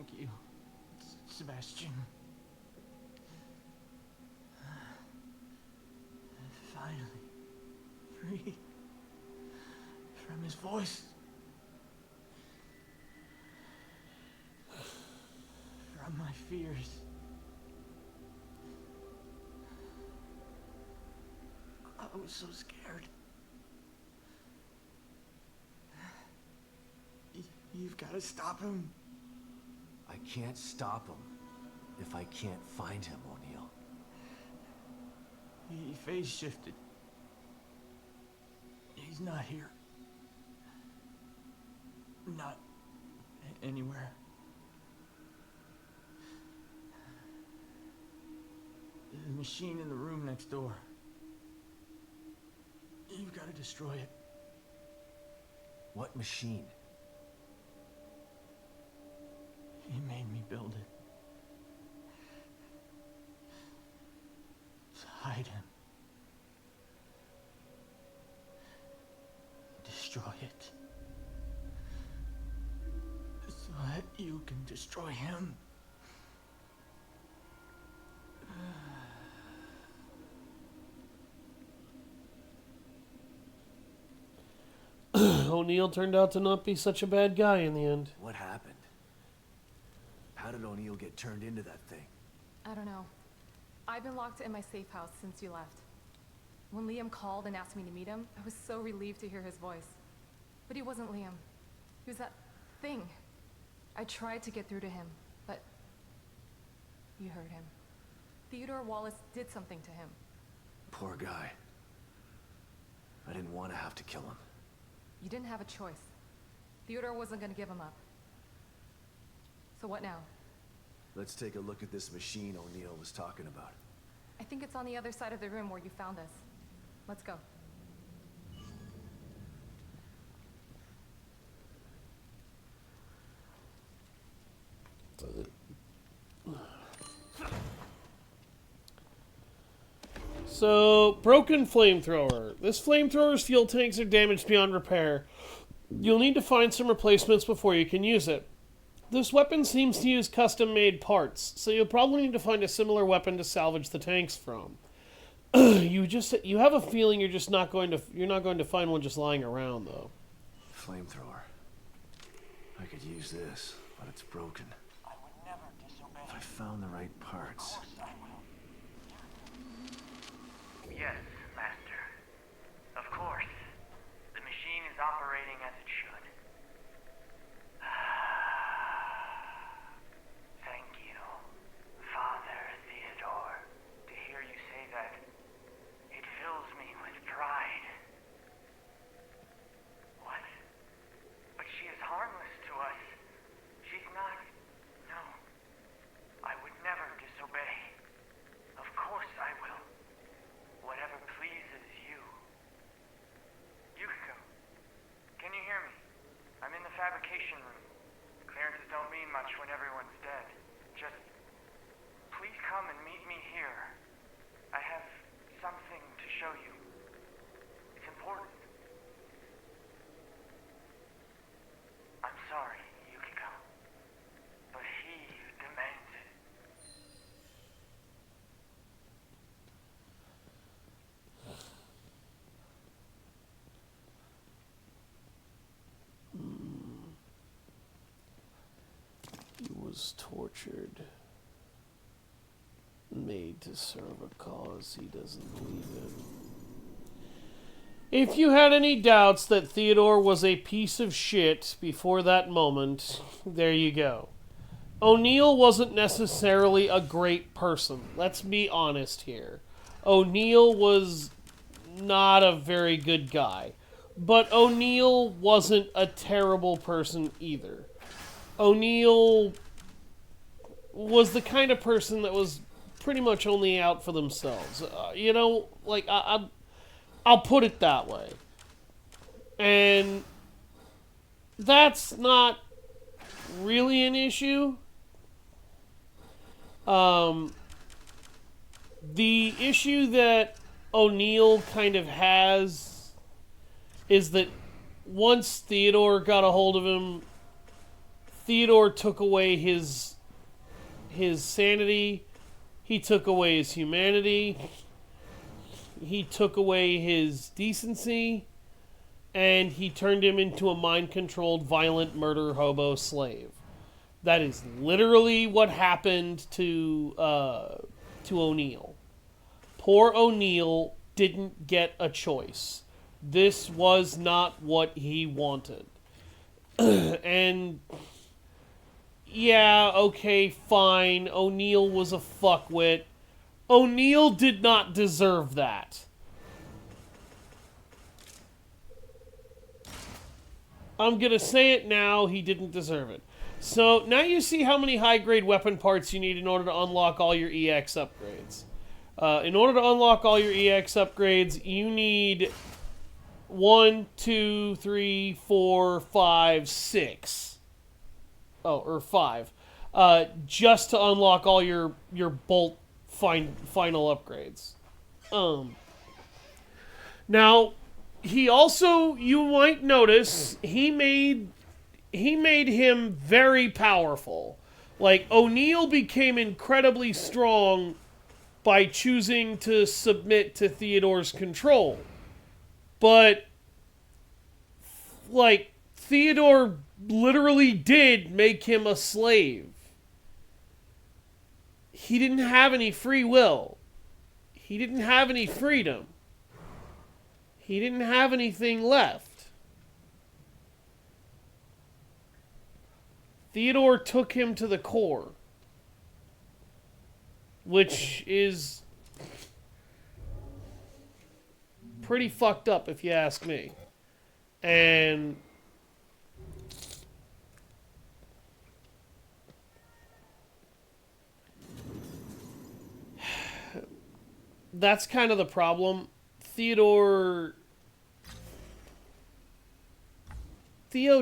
Thank you, Sebastian. Finally, free from his voice. From my fears. I was so scared. You've got to stop him. I can't stop him if I can't find him, O'Neill. He phase shifted. He's not here. Not anywhere. The machine in the room next door. You've got to destroy it. What machine? He made me build it. To hide him. Destroy it. So that you can destroy him. O'Neill turned out to not be such a bad guy in the end. What happened? How did O'Neill get turned into that thing? I don't know. I've been locked in my safe house since you left. When Liam called and asked me to meet him, I was so relieved to hear his voice. But he wasn't Liam. He was that thing. I tried to get through to him, but you heard him. Theodore Wallace did something to him. Poor guy. I didn't want to have to kill him. You didn't have a choice. Theodore wasn't gonna give him up. So what now? Let's take a look at this machine O'Neill was talking about. I think it's on the other side of the room where you found us. Let's go. So, broken flamethrower. This flamethrower's fuel tanks are damaged beyond repair. You'll need to find some replacements before you can use it. This weapon seems to use custom-made parts, so you'll probably need to find a similar weapon to salvage the tanks from. You have a feeling you're not going to find one just lying around, though. Flamethrower. I could use this, but it's broken. I would never disobey. If I found the right parts. Yes, Master. Of course. The machine is operating as it should. Thank you, Father Theodore. To hear you say that, it fills me with pride. What? But she is harmless to us. She's not... No. I would never disobey. Of course I will. Whatever pleases you. Yukiko, can you hear me? I'm in the fabrication room. Clearances don't mean much when everyone's dead. Just, please come and meet me here. I have something to show you. It's important. I'm sorry, Yukiko, but he demands it. He was tortured. Made to serve a cause he doesn't believe in. If you had any doubts that Theodore was a piece of shit before that moment, there you go. O'Neill wasn't necessarily a great person. Let's be honest here. O'Neill was not a very good guy. But O'Neill wasn't a terrible person either. O'Neill was the kind of person that was pretty much only out for themselves. I'll put it that way. And that's not really an issue. The issue that O'Neill kind of has is that once Theodore got a hold of him, Theodore took away his sanity. He took away his humanity. He took away his decency. And he turned him into a mind-controlled, violent murder hobo slave. That is literally what happened to O'Neill. Poor O'Neill didn't get a choice. This was not what he wanted. And yeah, okay, fine. O'Neill was a fuckwit. O'Neill did not deserve that. I'm gonna say it now, he didn't deserve it. So, now you see how many high-grade weapon parts you need in order to unlock all your EX upgrades. In order to unlock all your EX upgrades, you need 1, 2, 3, 4, 5, 6. Oh, or 5. Just to unlock all your bolt final upgrades. Now, he also, you might notice, he made him very powerful. Like, O'Neill became incredibly strong by choosing to submit to Theodore's control. But, like, Theodore literally did make him a slave. He didn't have any free will. He didn't have any freedom. He didn't have anything left. Theodore took him to the core. Which is pretty fucked up if you ask me. And that's kind of the problem. Theo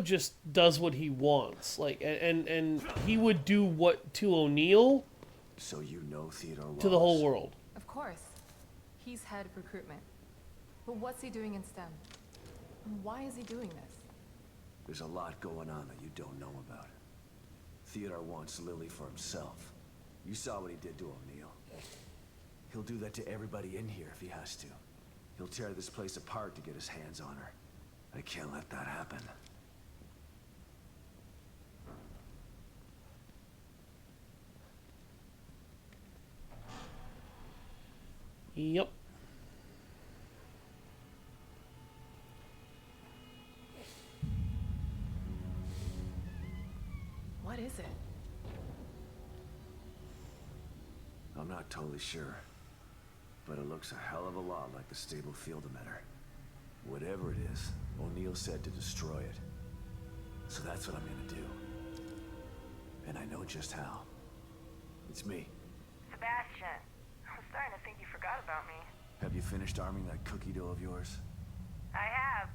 just does what he wants. Like, and he would do what to O'Neill. So you know Theodore Wallace? To the whole world. Of course. He's head of recruitment. But what's he doing in STEM? And why is he doing this? There's a lot going on that you don't know about. Theodore wants Lilly for himself. You saw what he did to O'Neill. He'll do that to everybody in here if he has to. He'll tear this place apart to get his hands on her. I can't let that happen. Yep. What is it? I'm not totally sure, but it looks a hell of a lot like the stable field emitter. Whatever it is, O'Neill said to destroy it. So that's what I'm gonna do. And I know just how. It's me. Sebastian, I was starting to think you forgot about me. Have you finished arming that cookie dough of yours? I have.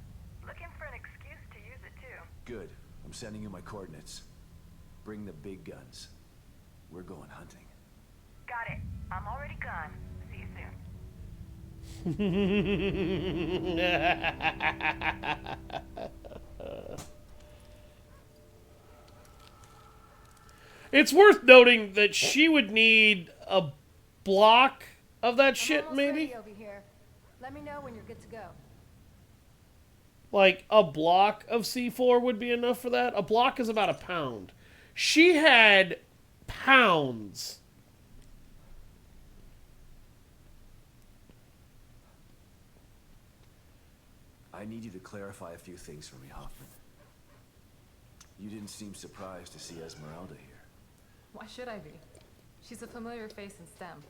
Looking for an excuse to use it too. Good. I'm sending you my coordinates. Bring the big guns. We're going hunting. Got it. I'm already gone. See you soon. It's worth noting that she would need a block of that shit, I'm almost maybe? ready over here. Let me know when you're good to go. Like, a block of C4 would be enough for that? A block is about a pound. She had pounds. I need you to clarify a few things for me, Hoffman. You didn't seem surprised to see Esmeralda here. Why should I be? She's a familiar face in STEM.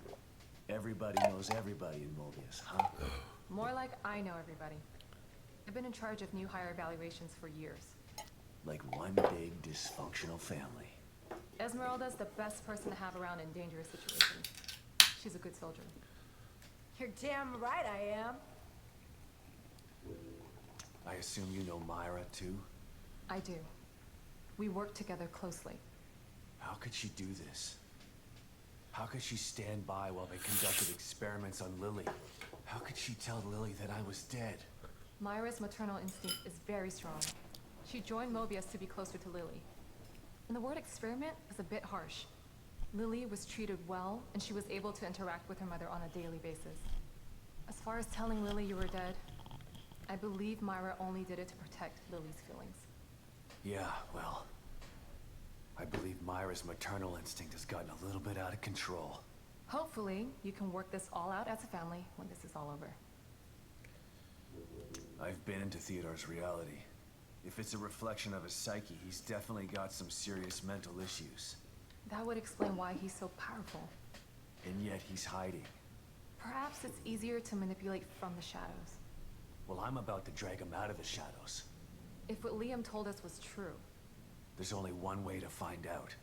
Everybody knows everybody in Mobius, huh? More like I know everybody. I've been in charge of new hire evaluations for years. Like one big dysfunctional family. Esmeralda's the best person to have around in dangerous situations. She's a good soldier. You're damn right I am. I assume you know Myra, too? I do. We work together closely. How could she do this? How could she stand by while they conducted experiments on Lilly? How could she tell Lilly that I was dead? Myra's maternal instinct is very strong. She joined Mobius to be closer to Lilly. And the word experiment is a bit harsh. Lily was treated well, and she was able to interact with her mother on a daily basis. As far as telling Lily you were dead, I believe Myra only did it to protect Lily's feelings. Yeah, well, I believe Myra's maternal instinct has gotten a little bit out of control. Hopefully, you can work this all out as a family when this is all over. I've been into Theodore's reality. If it's a reflection of his psyche, he's definitely got some serious mental issues. That would explain why he's so powerful. And yet he's hiding. Perhaps it's easier to manipulate from the shadows. Well, I'm about to drag him out of the shadows. If what Liam told us was true. There's only one way to find out.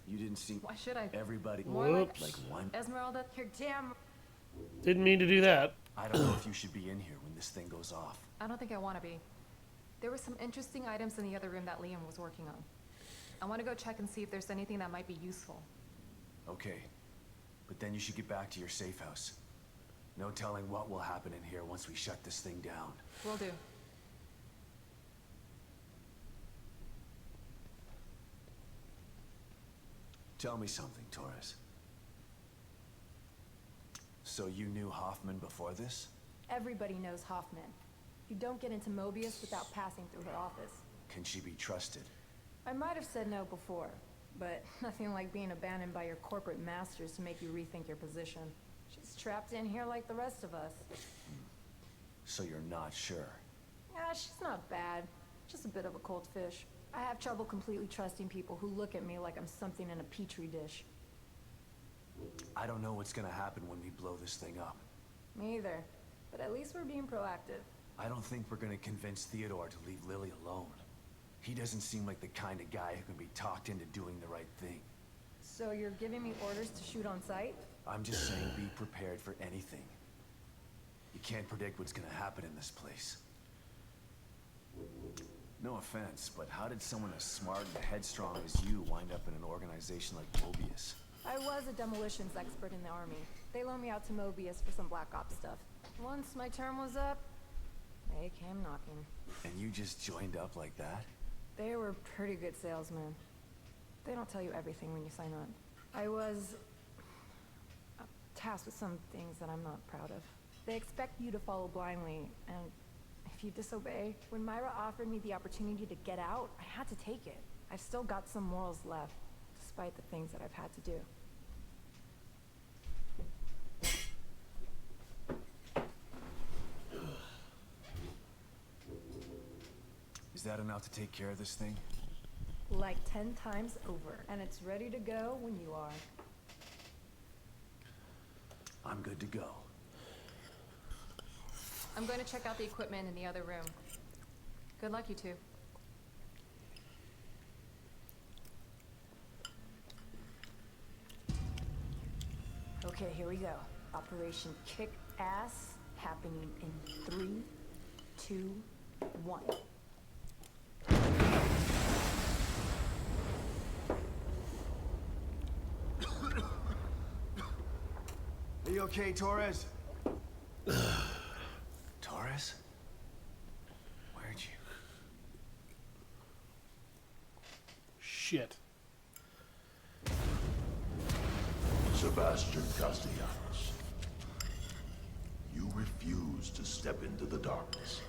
You didn't see... Why should I? Everybody... More Whoops. Like one... Esmeralda, you're damn... Didn't mean to do that. I don't know if you should be in here when this thing goes off. I don't think I want to be. There were some interesting items in the other room that Liam was working on. I want to go check and see if there's anything that might be useful. Okay. But then you should get back to your safe house. No telling what will happen in here once we shut this thing down. Will do. Tell me something, Torres. So you knew Hoffman before this? Everybody knows Hoffman. You don't get into Mobius without passing through her office. Can she be trusted? I might have said no before, but nothing like being abandoned by your corporate masters to make you rethink your position. She's trapped in here like the rest of us. So you're not sure? Yeah, she's not bad. Just a bit of a cold fish. I have trouble completely trusting people who look at me like I'm something in a petri dish. I don't know what's gonna happen when we blow this thing up. Me either. But at least we're being proactive. I don't think we're gonna convince Theodore to leave Lily alone. He doesn't seem like the kind of guy who can be talked into doing the right thing. So you're giving me orders to shoot on sight? I'm just saying be prepared for anything. You can't predict what's gonna happen in this place. No offense, but how did someone as smart and headstrong as you wind up in an organization like Mobius? I was a demolitions expert in the army. They loaned me out to Mobius for some Black Ops stuff. Once my term was up, they came knocking. And you just joined up like that? They were pretty good salesmen. They don't tell you everything when you sign on. I was tasked with some things that I'm not proud of. They expect you to follow blindly, and if you disobey, when Myra offered me the opportunity to get out, I had to take it. I've still got some morals left, despite the things that I've had to do. Is that enough to take care of this thing? Like 10 times over, and it's ready to go when you are. I'm good to go. I'm going to check out the equipment in the other room. Good luck, you two. Okay, here we go. Operation Kick Ass happening in 3, 2, 1. Are you okay, Torres? Torres? Where'd you... Shit. Sebastian Castellanos, you refuse to step into the darkness.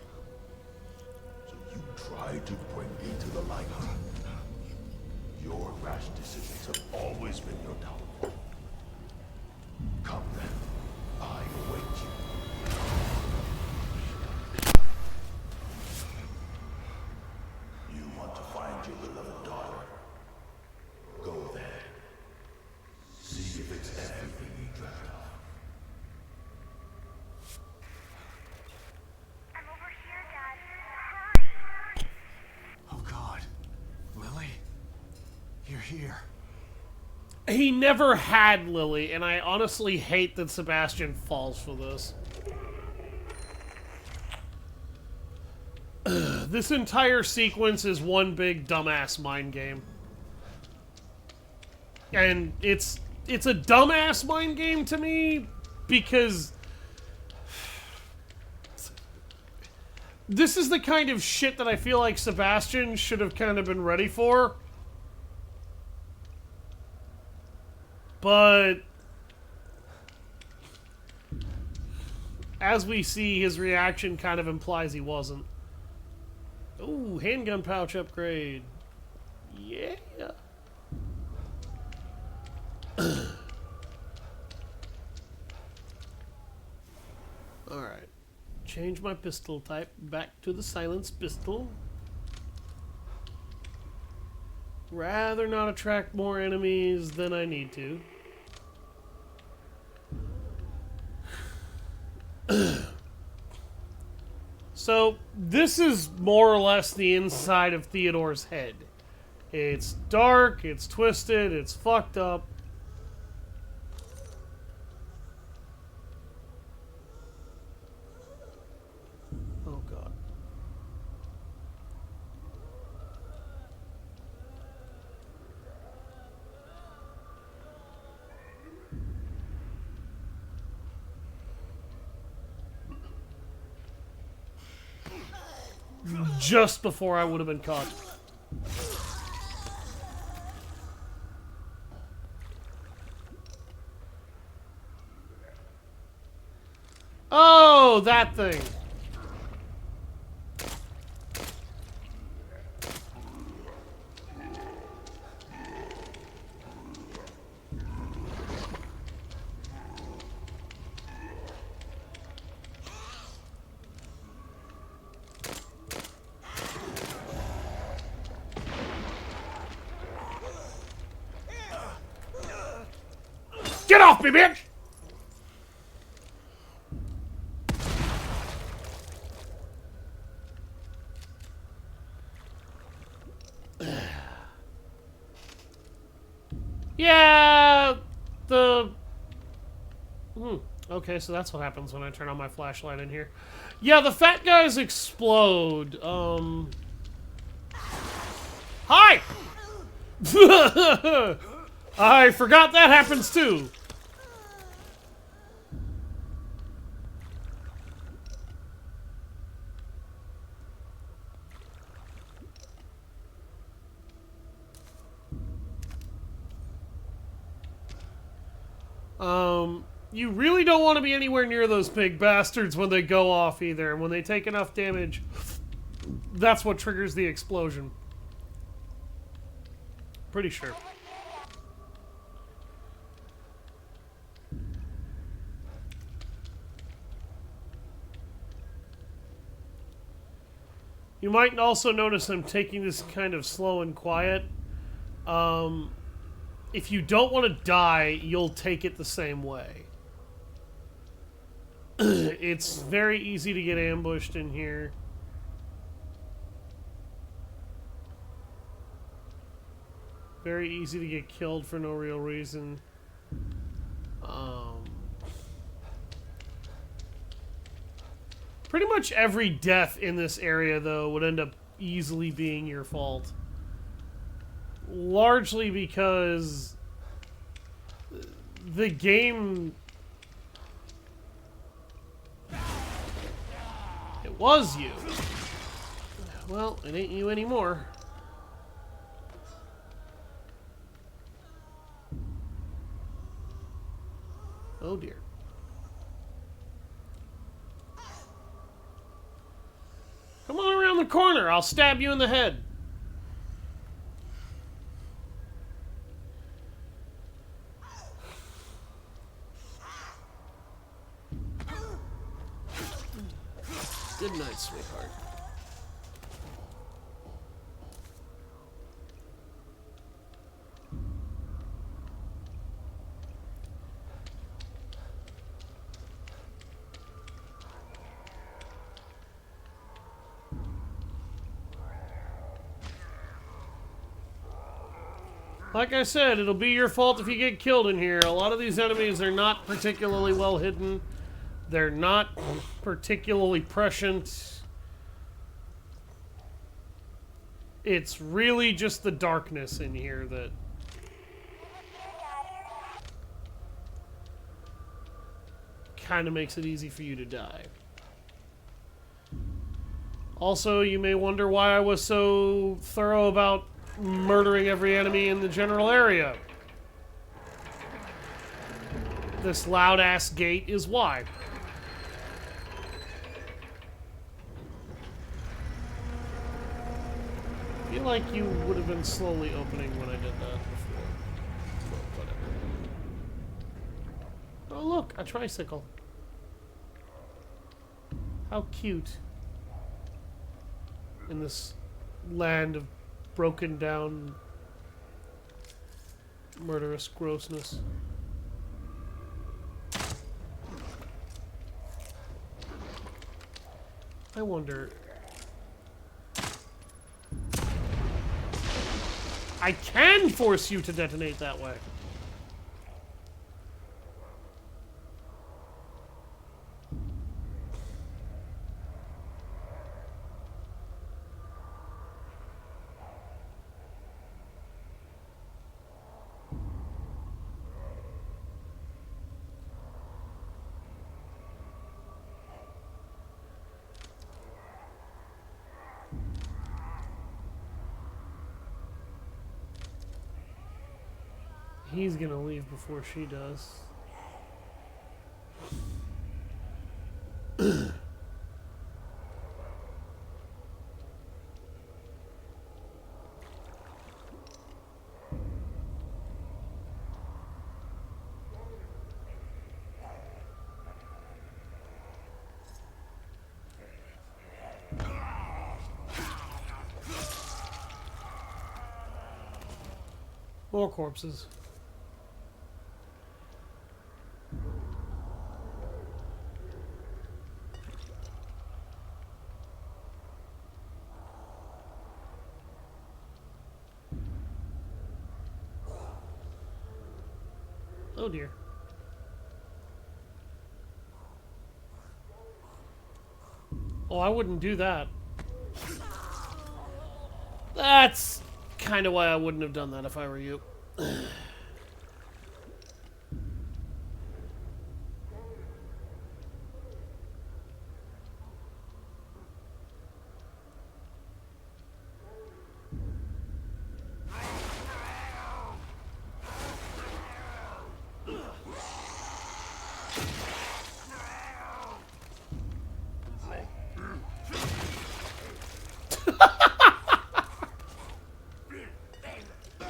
So you tried to bring me to the light. Your rash decisions have always been your downfall. Come then, I await you. You want to find your beloved daughter? Go there. See if it's everything you dreamt of. I'm over here, Dad. Hurry! Oh, God. Lily? You're here. He never had Lily, and I honestly hate that Sebastian falls for this. This entire sequence is one big dumbass mind game. And it's a dumbass mind game to me because This is the kind of shit that I feel like Sebastian should have kind of been ready for. But as we see, his reaction kind of implies he wasn't. Ooh, handgun pouch upgrade. Yeah. Alright. Change my pistol type back to the silenced pistol. Rather not attract more enemies than I need to. So, this is more or less the inside of Theodore's head. It's dark, it's twisted, it's fucked up. Oh god. Just before I would have been caught. Oh, that thing. Get off me, bitch! Yeah, okay, so that's what happens when I turn on my flashlight in here. Yeah, the fat guys explode. Hi! I forgot that happens too. You really don't want to be anywhere near those big bastards when they go off either. And when they take enough damage, that's what triggers the explosion. Pretty sure. You might also notice I'm taking this kind of slow and quiet. If you don't want to die, you'll take it the same way. It's very easy to get ambushed in here. Very easy to get killed for no real reason. Pretty much every death in this area, though, would end up easily being your fault. Largely because the game... It was you. Well, it ain't you anymore. Oh dear. Come on around the corner, I'll stab you in the head. Good night, sweetheart. Like I said, it'll be your fault if you get killed in here. A lot of these enemies are not particularly well hidden. They're not particularly prescient. It's really just the darkness in here that... kind of makes it easy for you to die. Also, you may wonder why I was so thorough about murdering every enemy in the general area. This loud-ass gate is why. I feel like you would have been slowly opening when I did that before. But whatever. Oh look, a tricycle. How cute. In this land of broken down murderous grossness. I wonder... I can force you to detonate that way. He's gonna leave before she does. More corpses. Oh dear. Oh, I wouldn't do that. That's kind of why I wouldn't have done that if I were you.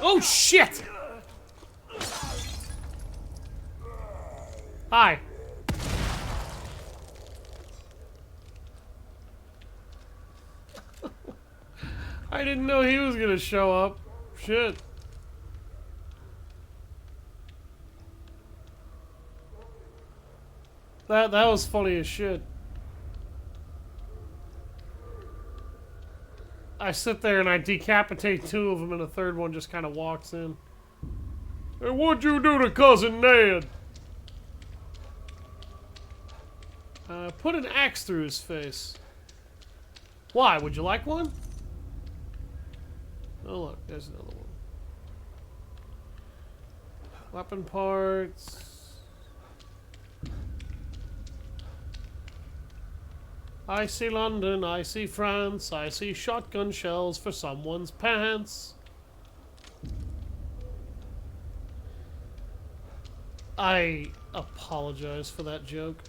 Oh shit! Hi. I didn't know he was gonna show up. Shit. That was funny as shit. I sit there and I decapitate two of them and a third one just kind of walks in. Hey, what'd you do to Cousin Ned? Put an axe through his face. Why? Would you like one? Oh look, there's another one. Weapon parts. I see London, I see France, I see shotgun shells for someone's pants. I apologize for that joke.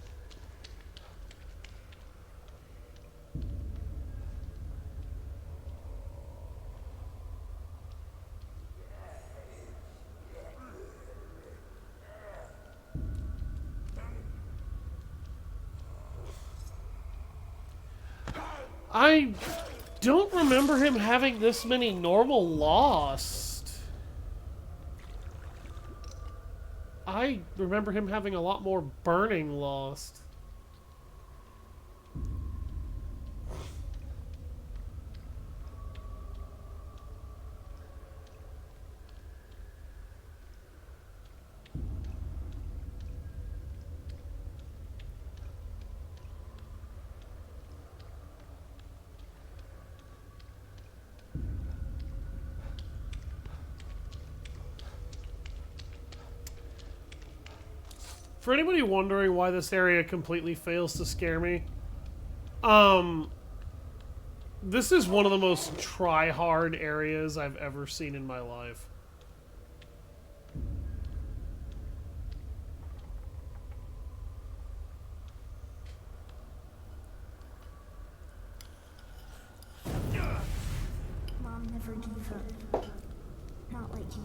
I don't remember him having this many normal lost. I remember him having a lot more burning lost. For anybody wondering why this area completely fails to scare me, This is one of the most try-hard areas I've ever seen in my life. Mom never gave up. Not like you.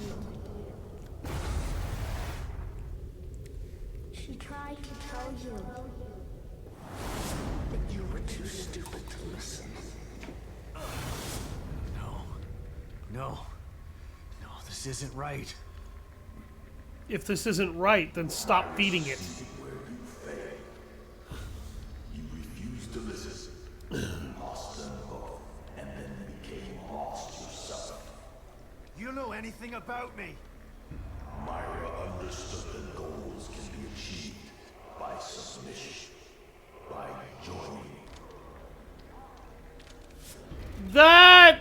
She tried to tell you. But you were too stupid to listen. No, this isn't right. If this isn't right, then stop feeding it. Where you failed. You refused to listen. You lost them both, and then became lost yourself. You know anything about me? Myra understood that goals can be achieved by submission, by joining. That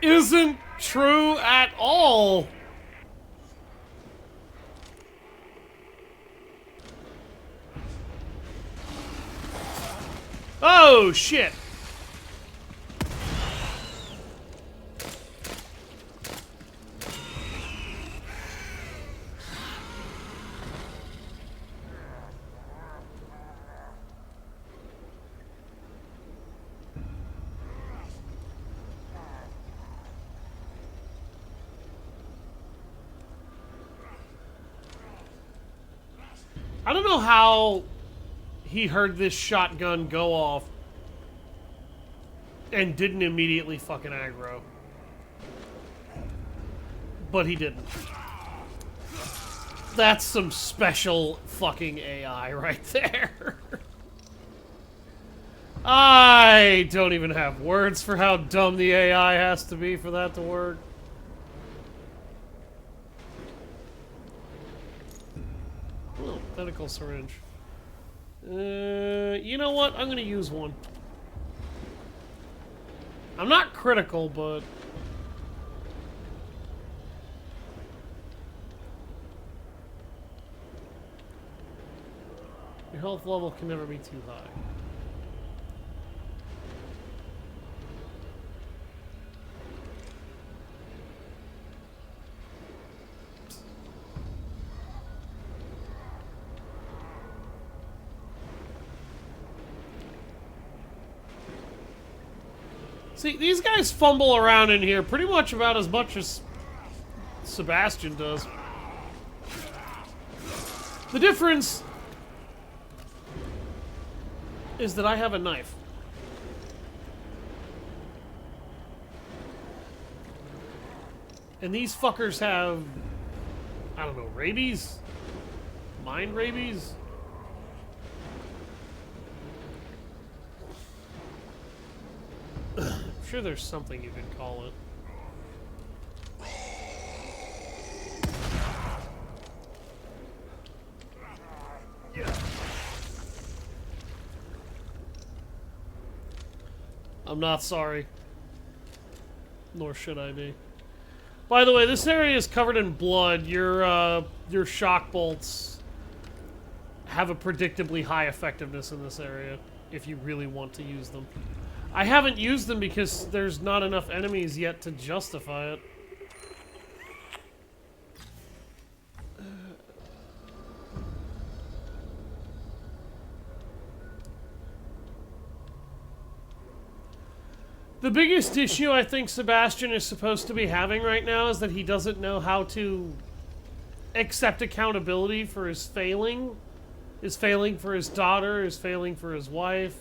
isn't true at all. Oh, shit. I don't know how he heard this shotgun go off and didn't immediately fucking aggro. But he didn't. That's some special fucking AI right there. I don't even have words for how dumb the AI has to be for that to work. Oh, tentacle syringe. You know what? I'm gonna use one. I'm not critical, but... your health level can never be too high. See, these guys fumble around in here pretty much about as much as Sebastian does. The difference is that I have a knife. And these fuckers have, I don't know, rabies? Mind rabies? I'm sure there's something you could call it. I'm not sorry. Nor should I be. By the way, this area is covered in blood. Your shock bolts have a predictably high effectiveness in this area, if you really want to use them. I haven't used them because there's not enough enemies yet to justify it. The biggest issue I think Sebastian is supposed to be having right now is that he doesn't know how to accept accountability for his failing. His failing for his daughter, his failing for his wife.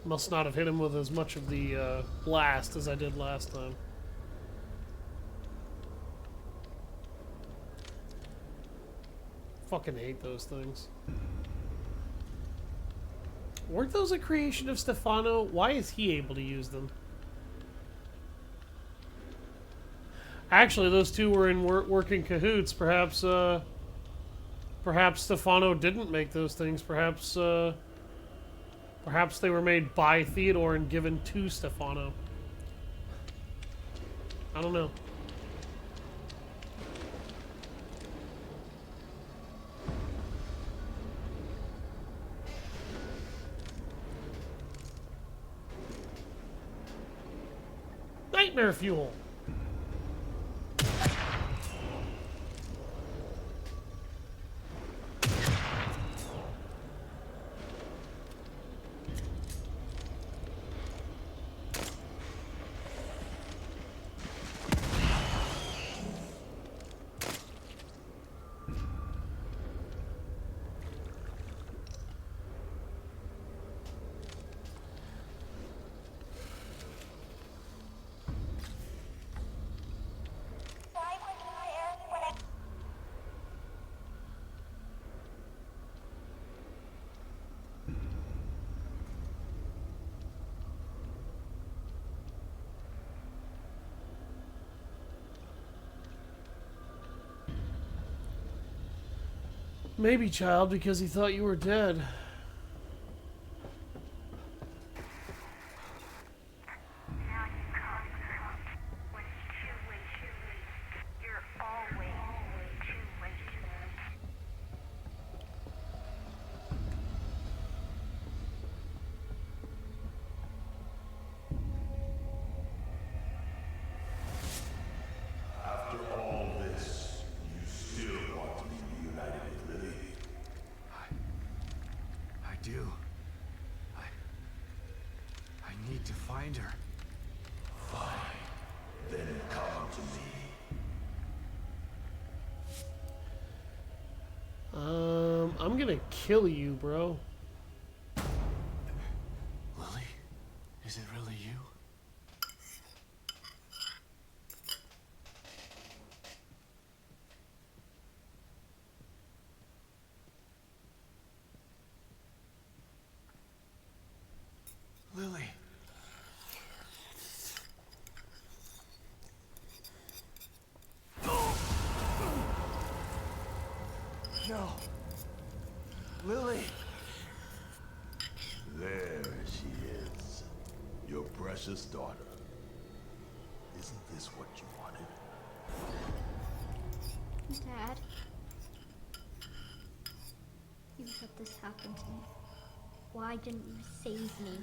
Must not have hit him with as much of the blast as I did last time. Fucking hate those things. Weren't those a creation of Stefano? Why is he able to use them? Actually, those two were in working cahoots. Perhaps, perhaps Stefano didn't make those things. Perhaps, Perhaps they were made by Theodore and given to Stefano. I don't know. Nightmare fuel. Maybe, child, because he thought you were dead. Now you come. When it's too late, you're always too late. After all this, you still want to be reunited with Lily? I do. I need to find her. Fine. Then come to me. I'm gonna kill you, bro. Lily? Is it really you? Lily. No. Lily. There she is. Your precious daughter. Isn't this what you wanted? Dad, you let this happen to me. Why didn't you save me?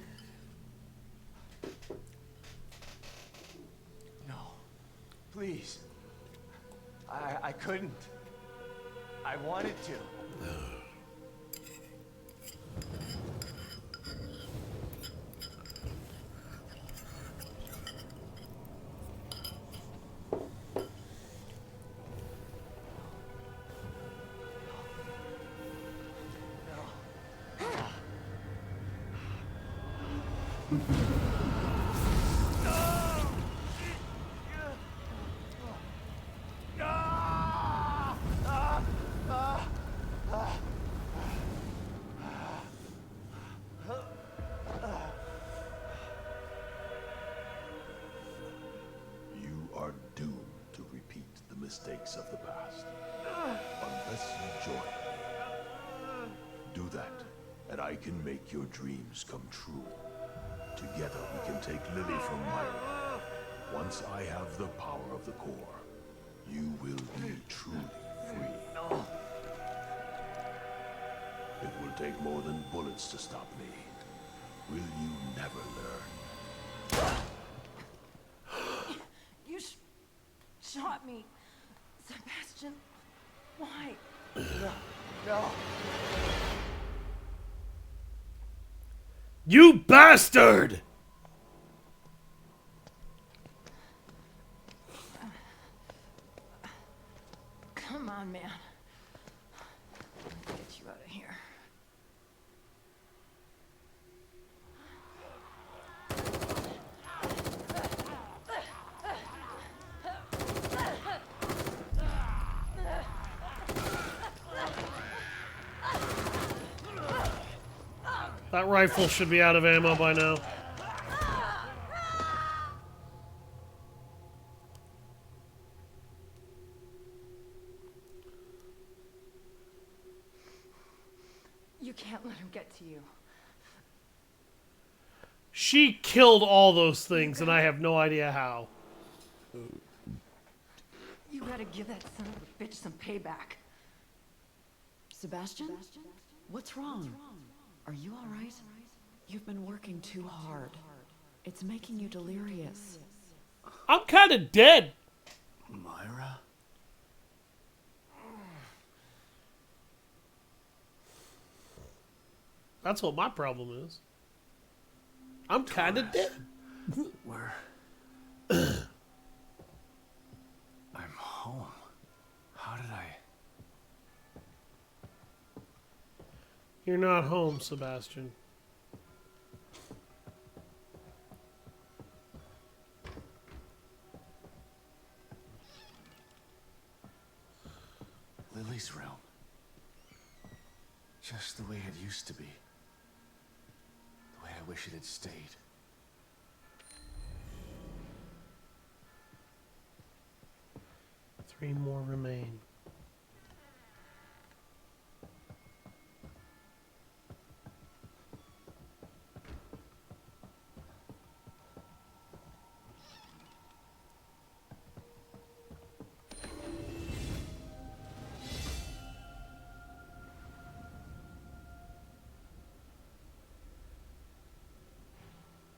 No. Please. I couldn't. I wanted to. You are doomed to repeat the mistakes of the past. Unless you join me. Do that, and I can make your dreams come true. Together we can take Lily from Myra. Once I have the power of the core, you will be truly free. It will take more than bullets to stop me. Will you never learn? You shot me. Sebastian, why? No. You bastard! Come on, man. Get you out of here. That rifle should be out of ammo by now. You can't let him get to you. She killed all those things, and I have no idea how. You gotta give that son of a bitch some payback. Sebastian? What's wrong? Are you alright? You've been working too hard. It's making you delirious. I'm kind of dead. Myra? That's what my problem is. I'm kind of dead. Where? I'm home. How did I... You're not home, Sebastian. Lily's room. Just the way it used to be. The way I wish it had stayed. Three more remain.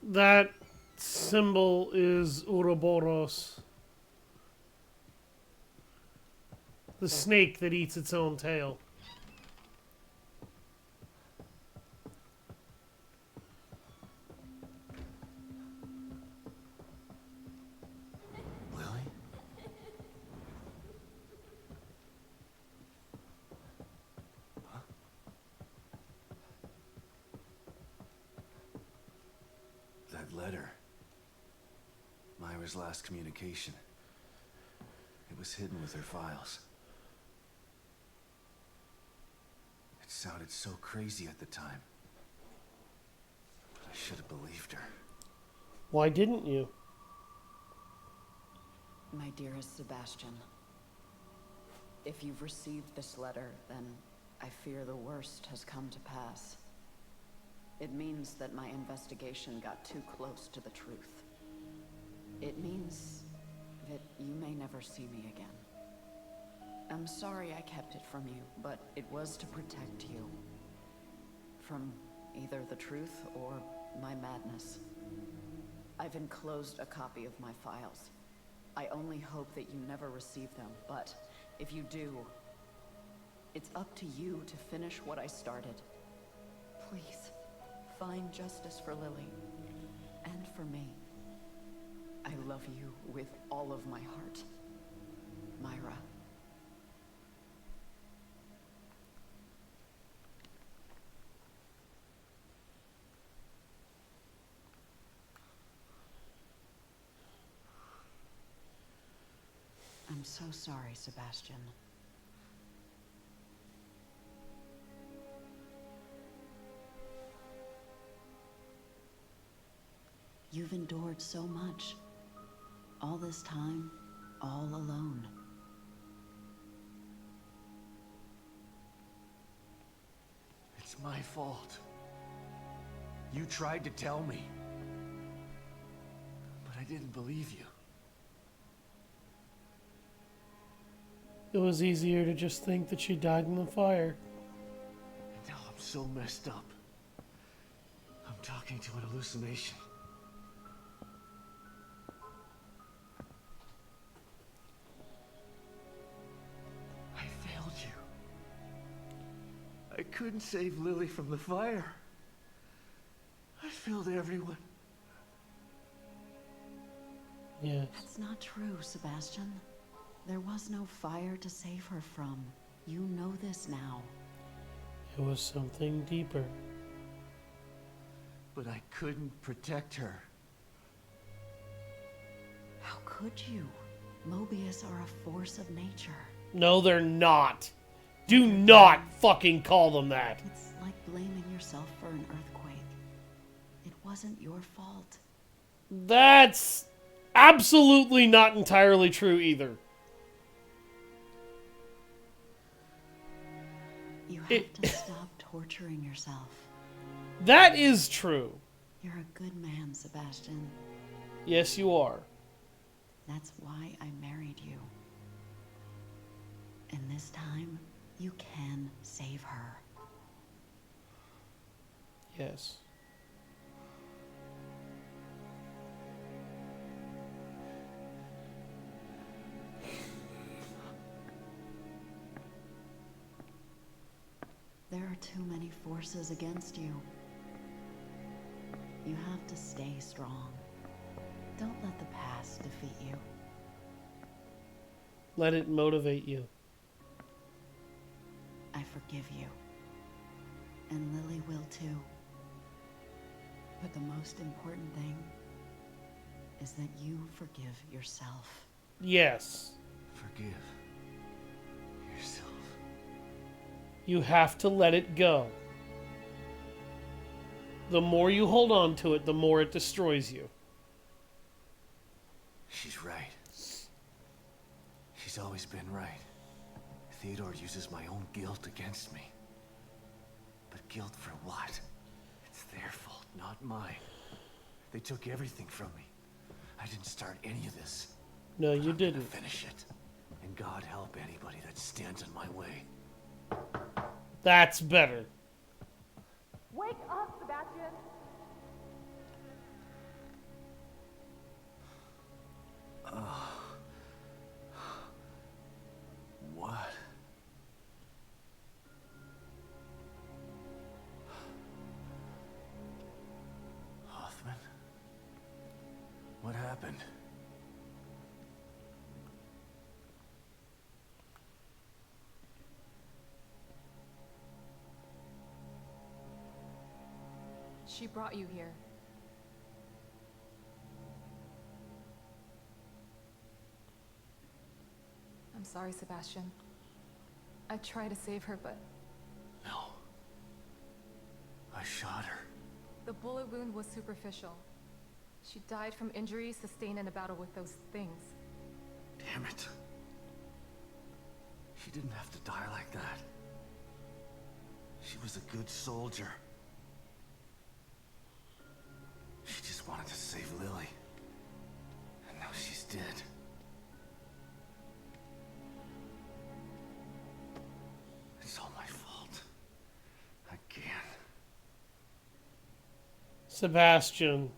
That symbol is Ouroboros. The snake that eats its own tail. Lily? Huh? That letter. Myra's last communication. It was hidden with her files. It sounded so crazy at the time. But I should have believed her. Why didn't you? My dearest Sebastian, if you've received this letter, then I fear the worst has come to pass. It means that my investigation got too close to the truth. It means that you may never see me again. I'm sorry I kept it from you, but it was to protect you. From either the truth or my madness. I've enclosed a copy of my files. I only hope that you never receive them, but if you do, it's up to you to finish what I started. Please, find justice for Lily, and for me. I love you with all of my heart. Myra. I'm so sorry, Sebastian. You've endured so much. All this time, all alone. It's my fault. You tried to tell me. But I didn't believe you. It was easier to just think that she died in the fire. And now I'm so messed up. I'm talking to an hallucination. I failed you. I couldn't save Lily from the fire. I failed everyone. Yes. That's not true, Sebastian. There was no fire to save her from. You know this now. It was something deeper. But I couldn't protect her. How could you? Mobius are a force of nature. No, they're not. Do not fucking call them that. It's like blaming yourself for an earthquake. It wasn't your fault. That's absolutely not entirely true either. You have to stop torturing yourself. That is true. You're a good man, Sebastian. Yes, you are. That's why I married you. And this time, you can save her. Yes. There are too many forces against you. You have to stay strong. Don't let the past defeat you. Let it motivate you. I forgive you. And Lily will too. But the most important thing is that you forgive yourself. Yes. Forgive yourself. You have to let it go. The more you hold on to it, the more it destroys you. She's right. She's always been right. Theodore uses my own guilt against me. But guilt for what? It's their fault, not mine. They took everything from me. I didn't start any of this. No, but you I'm didn't. gonna finish it. And God help anybody that stands in my way. That's better. Wake up, Sebastian! What? Hoffman? What happened? She brought you here. I'm sorry, Sebastian. I tried to save her, but No. I shot her. the bullet wound was superficial. She died from injuries sustained in a battle with those things. Damn it. She didn't have to die like that. She was a good soldier. She just wanted to save Lily. And now she's dead. It's all my fault. Again. Sebastian.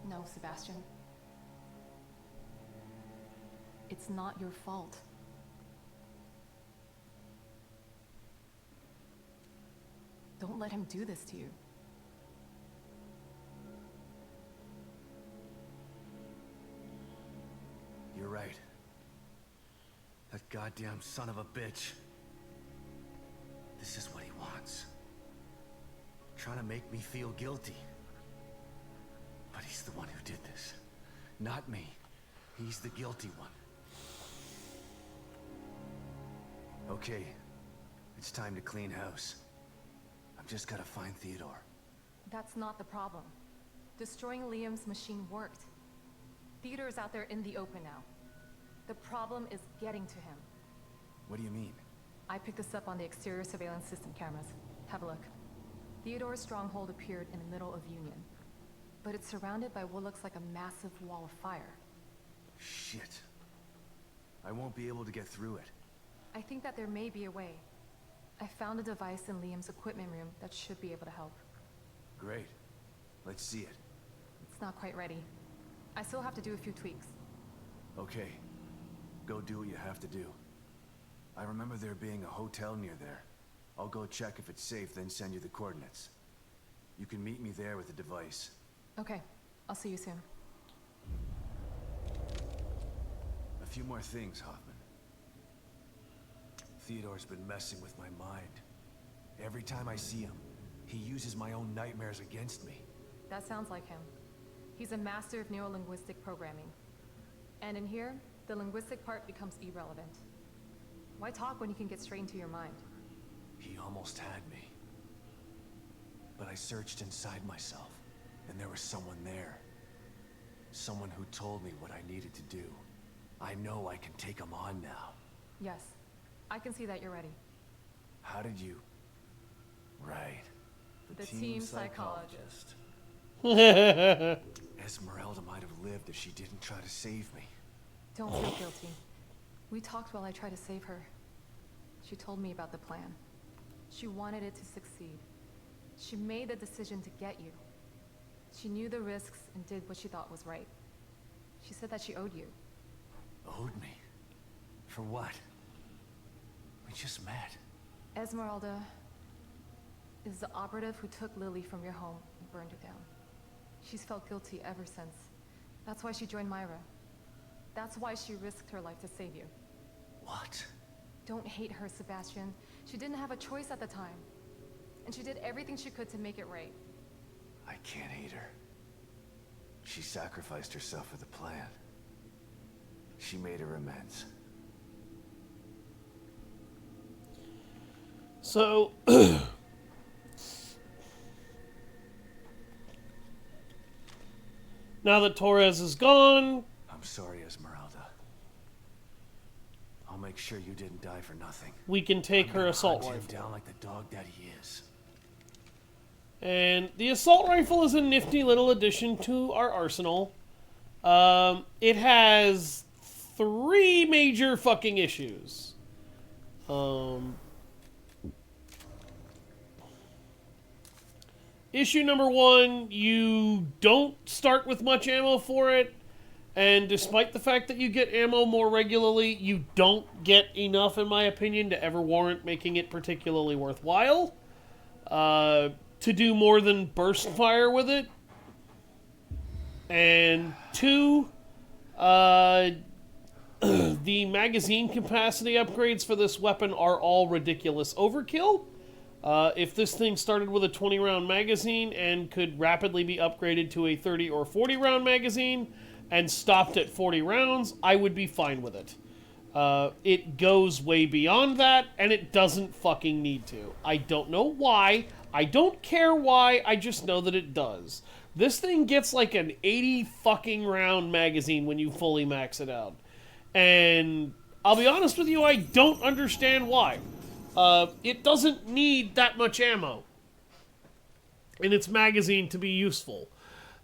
No, Sebastian. It's not your fault. Don't let him do this to you. You're right. That goddamn son of a bitch. This is what he wants. Trying to make me feel guilty. But he's the one who did this. Not me. He's the guilty one. Okay. It's time to clean house. I've just gotta find Theodore. That's not the problem. Destroying Liam's machine worked. Theodore's out there in the open now. The problem is getting to him. What do you mean? I picked this up on the exterior surveillance system cameras. Have a look. Theodore's stronghold appeared in the middle of Union. But it's surrounded by what looks like a massive wall of fire. Shit. I won't be able to get through it. I think that there may be a way. I found a device in Liam's equipment room that should be able to help. Great. Let's see it. It's not quite ready. I still have to do a few tweaks. Okay. Go do what you have to do. I remember there being a hotel near there. I'll go check if it's safe, then send you the coordinates. You can meet me there with the device. Okay. I'll see you soon. A few more things, Hoffman. Theodore's been messing with my mind. Every time I see him, he uses my own nightmares against me. That sounds like him. He's a master of neurolinguistic programming. And in here, the linguistic part becomes irrelevant. Why talk when you can get straight into your mind? He almost had me. But I searched inside myself, and there was someone there. Someone who told me what I needed to do. I know I can take him on now. Yes. I can see that you're ready. How did you... Right. The team psychologist. Esmeralda might have lived if she didn't try to save me. Don't feel guilty. We talked while I tried to save her. She told me about the plan. She wanted it to succeed. She made the decision to get you. She knew the risks and did what she thought was right. She said that she owed you. Owed me? For what? We just met. Esmeralda is the operative who took Lilly from your home and burned her down. She's felt guilty ever since. That's why she joined Myra. That's why she risked her life to save you. What? Don't hate her, Sebastian. She didn't have a choice at the time. And she did everything she could to make it right. I can't hate her. She sacrificed herself for the plan. She made her amends. So, now that Torres is gone... I'm sorry, Esmeralda. I'll make sure you didn't die for nothing. We can take her assault hunt rifle. him down like the dog that he is. And the assault rifle is a nifty little addition to our arsenal. It has 3 major fucking issues. Issue number 1, you don't start with much ammo for it. And despite the fact that you get ammo more regularly, you don't get enough, in my opinion, to ever warrant making it particularly worthwhile. To do more than burst fire with it. And 2, the magazine capacity upgrades for this weapon are all ridiculous overkill. If this thing started with a 20-round magazine and could rapidly be upgraded to a 30 or 40-round magazine and stopped at 40 rounds, I would be fine with it. It goes way beyond that, and it doesn't fucking need to. I don't know why. I don't care why. I just know that it does. This thing gets like an 80 fucking round magazine when you fully max it out. And I'll be honest with you, I don't understand why. It doesn't need that much ammo in its magazine to be useful.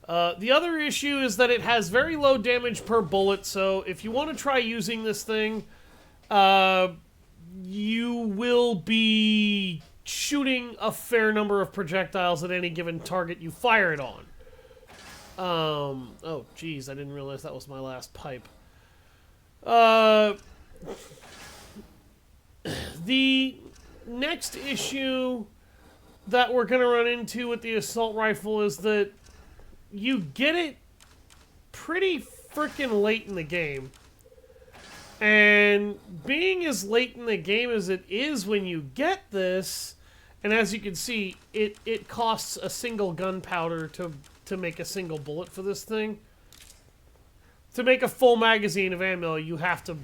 The other issue is that it has very low damage per bullet, so if you want to try using this thing, you will be shooting a fair number of projectiles at any given target you fire it on. Oh, geez, I didn't realize that was my last pipe. The next issue that we're going to run into with the assault rifle is that you get it pretty freaking late in the game. And being as late in the game as it is when you get this, and as you can see, it costs a single gunpowder to make a single bullet for this thing. To make a full magazine of ammo, you have to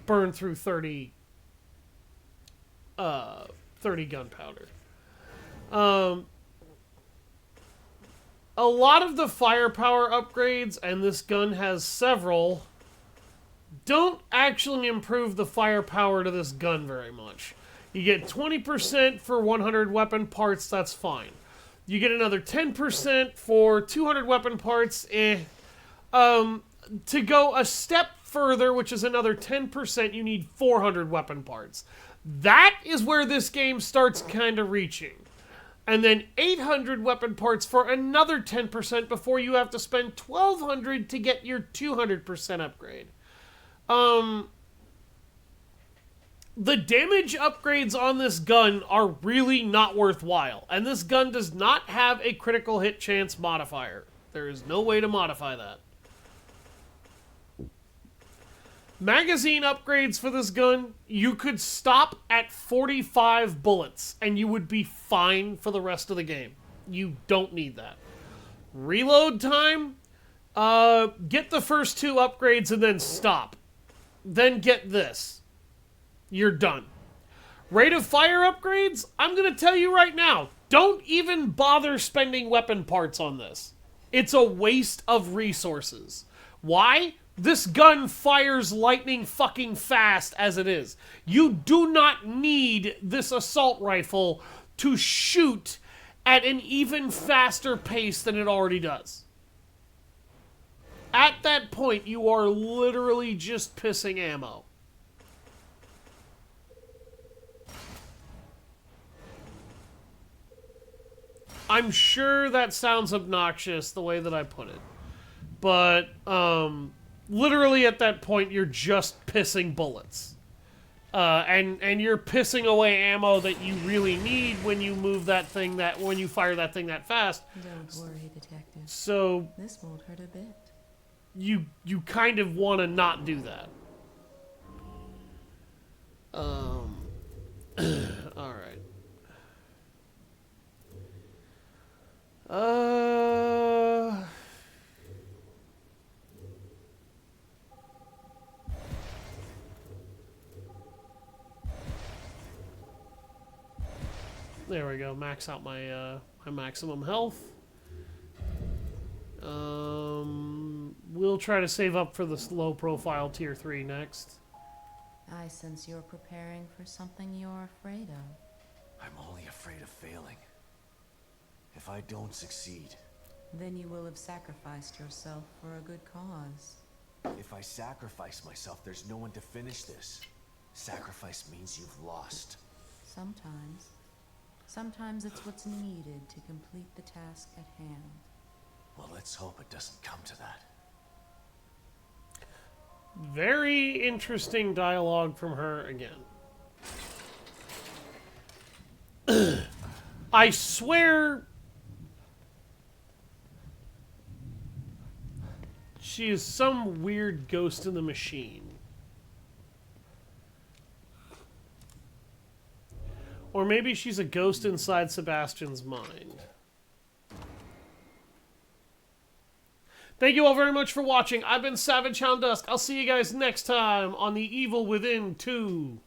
burn through 30 gunpowder. A lot of the firepower upgrades, and this gun has several, don't actually improve the firepower to this gun very much. You get 20% for 100 weapon parts, that's fine. You get another 10% for 200 weapon parts, to go a step further, which is another 10%, you need 400 weapon parts. That is where this game starts kind of reaching. And then 800 weapon parts for another 10% before you have to spend 1,200 to get your 200% upgrade. The damage upgrades on this gun are really not worthwhile. And this gun does not have a critical hit chance modifier. There is no way to modify that. Magazine upgrades for this gun, you could stop at 45 bullets and you would be fine for the rest of the game. You don't need that. Reload time, get the first 2 upgrades and then stop. Then get this. You're done. Rate of fire upgrades, I'm going to tell you right now, don't even bother spending weapon parts on this. It's a waste of resources. Why? This gun fires lightning fucking fast as it is. You do not need this assault rifle to shoot at an even faster pace than it already does. At that point, you are literally just pissing ammo. I'm sure that sounds obnoxious the way that I put it. But, literally at that point, you're just pissing bullets. And you're pissing away ammo that you really need when you move that thing when you fire that thing that fast. Don't worry, Detective. So this won't hurt a bit. You kind of want to not do that. All right. There we go. Max out my my maximum health. We'll try to save up for this low-profile tier 3 next. I sense you're preparing for something you're afraid of. I'm only afraid of failing. If I don't succeed... Then you will have sacrificed yourself for a good cause. If I sacrifice myself, there's no one to finish this. Sacrifice means you've lost. Sometimes. Sometimes it's what's needed to complete the task at hand. Well, let's hope it doesn't come to that. Very interesting dialogue from her again. I swear she is some weird ghost in the machine. Or maybe she's a ghost inside Sebastian's mind. Thank you all very much for watching. I've been Savage Hound Dusk. I'll see you guys next time on The Evil Within 2.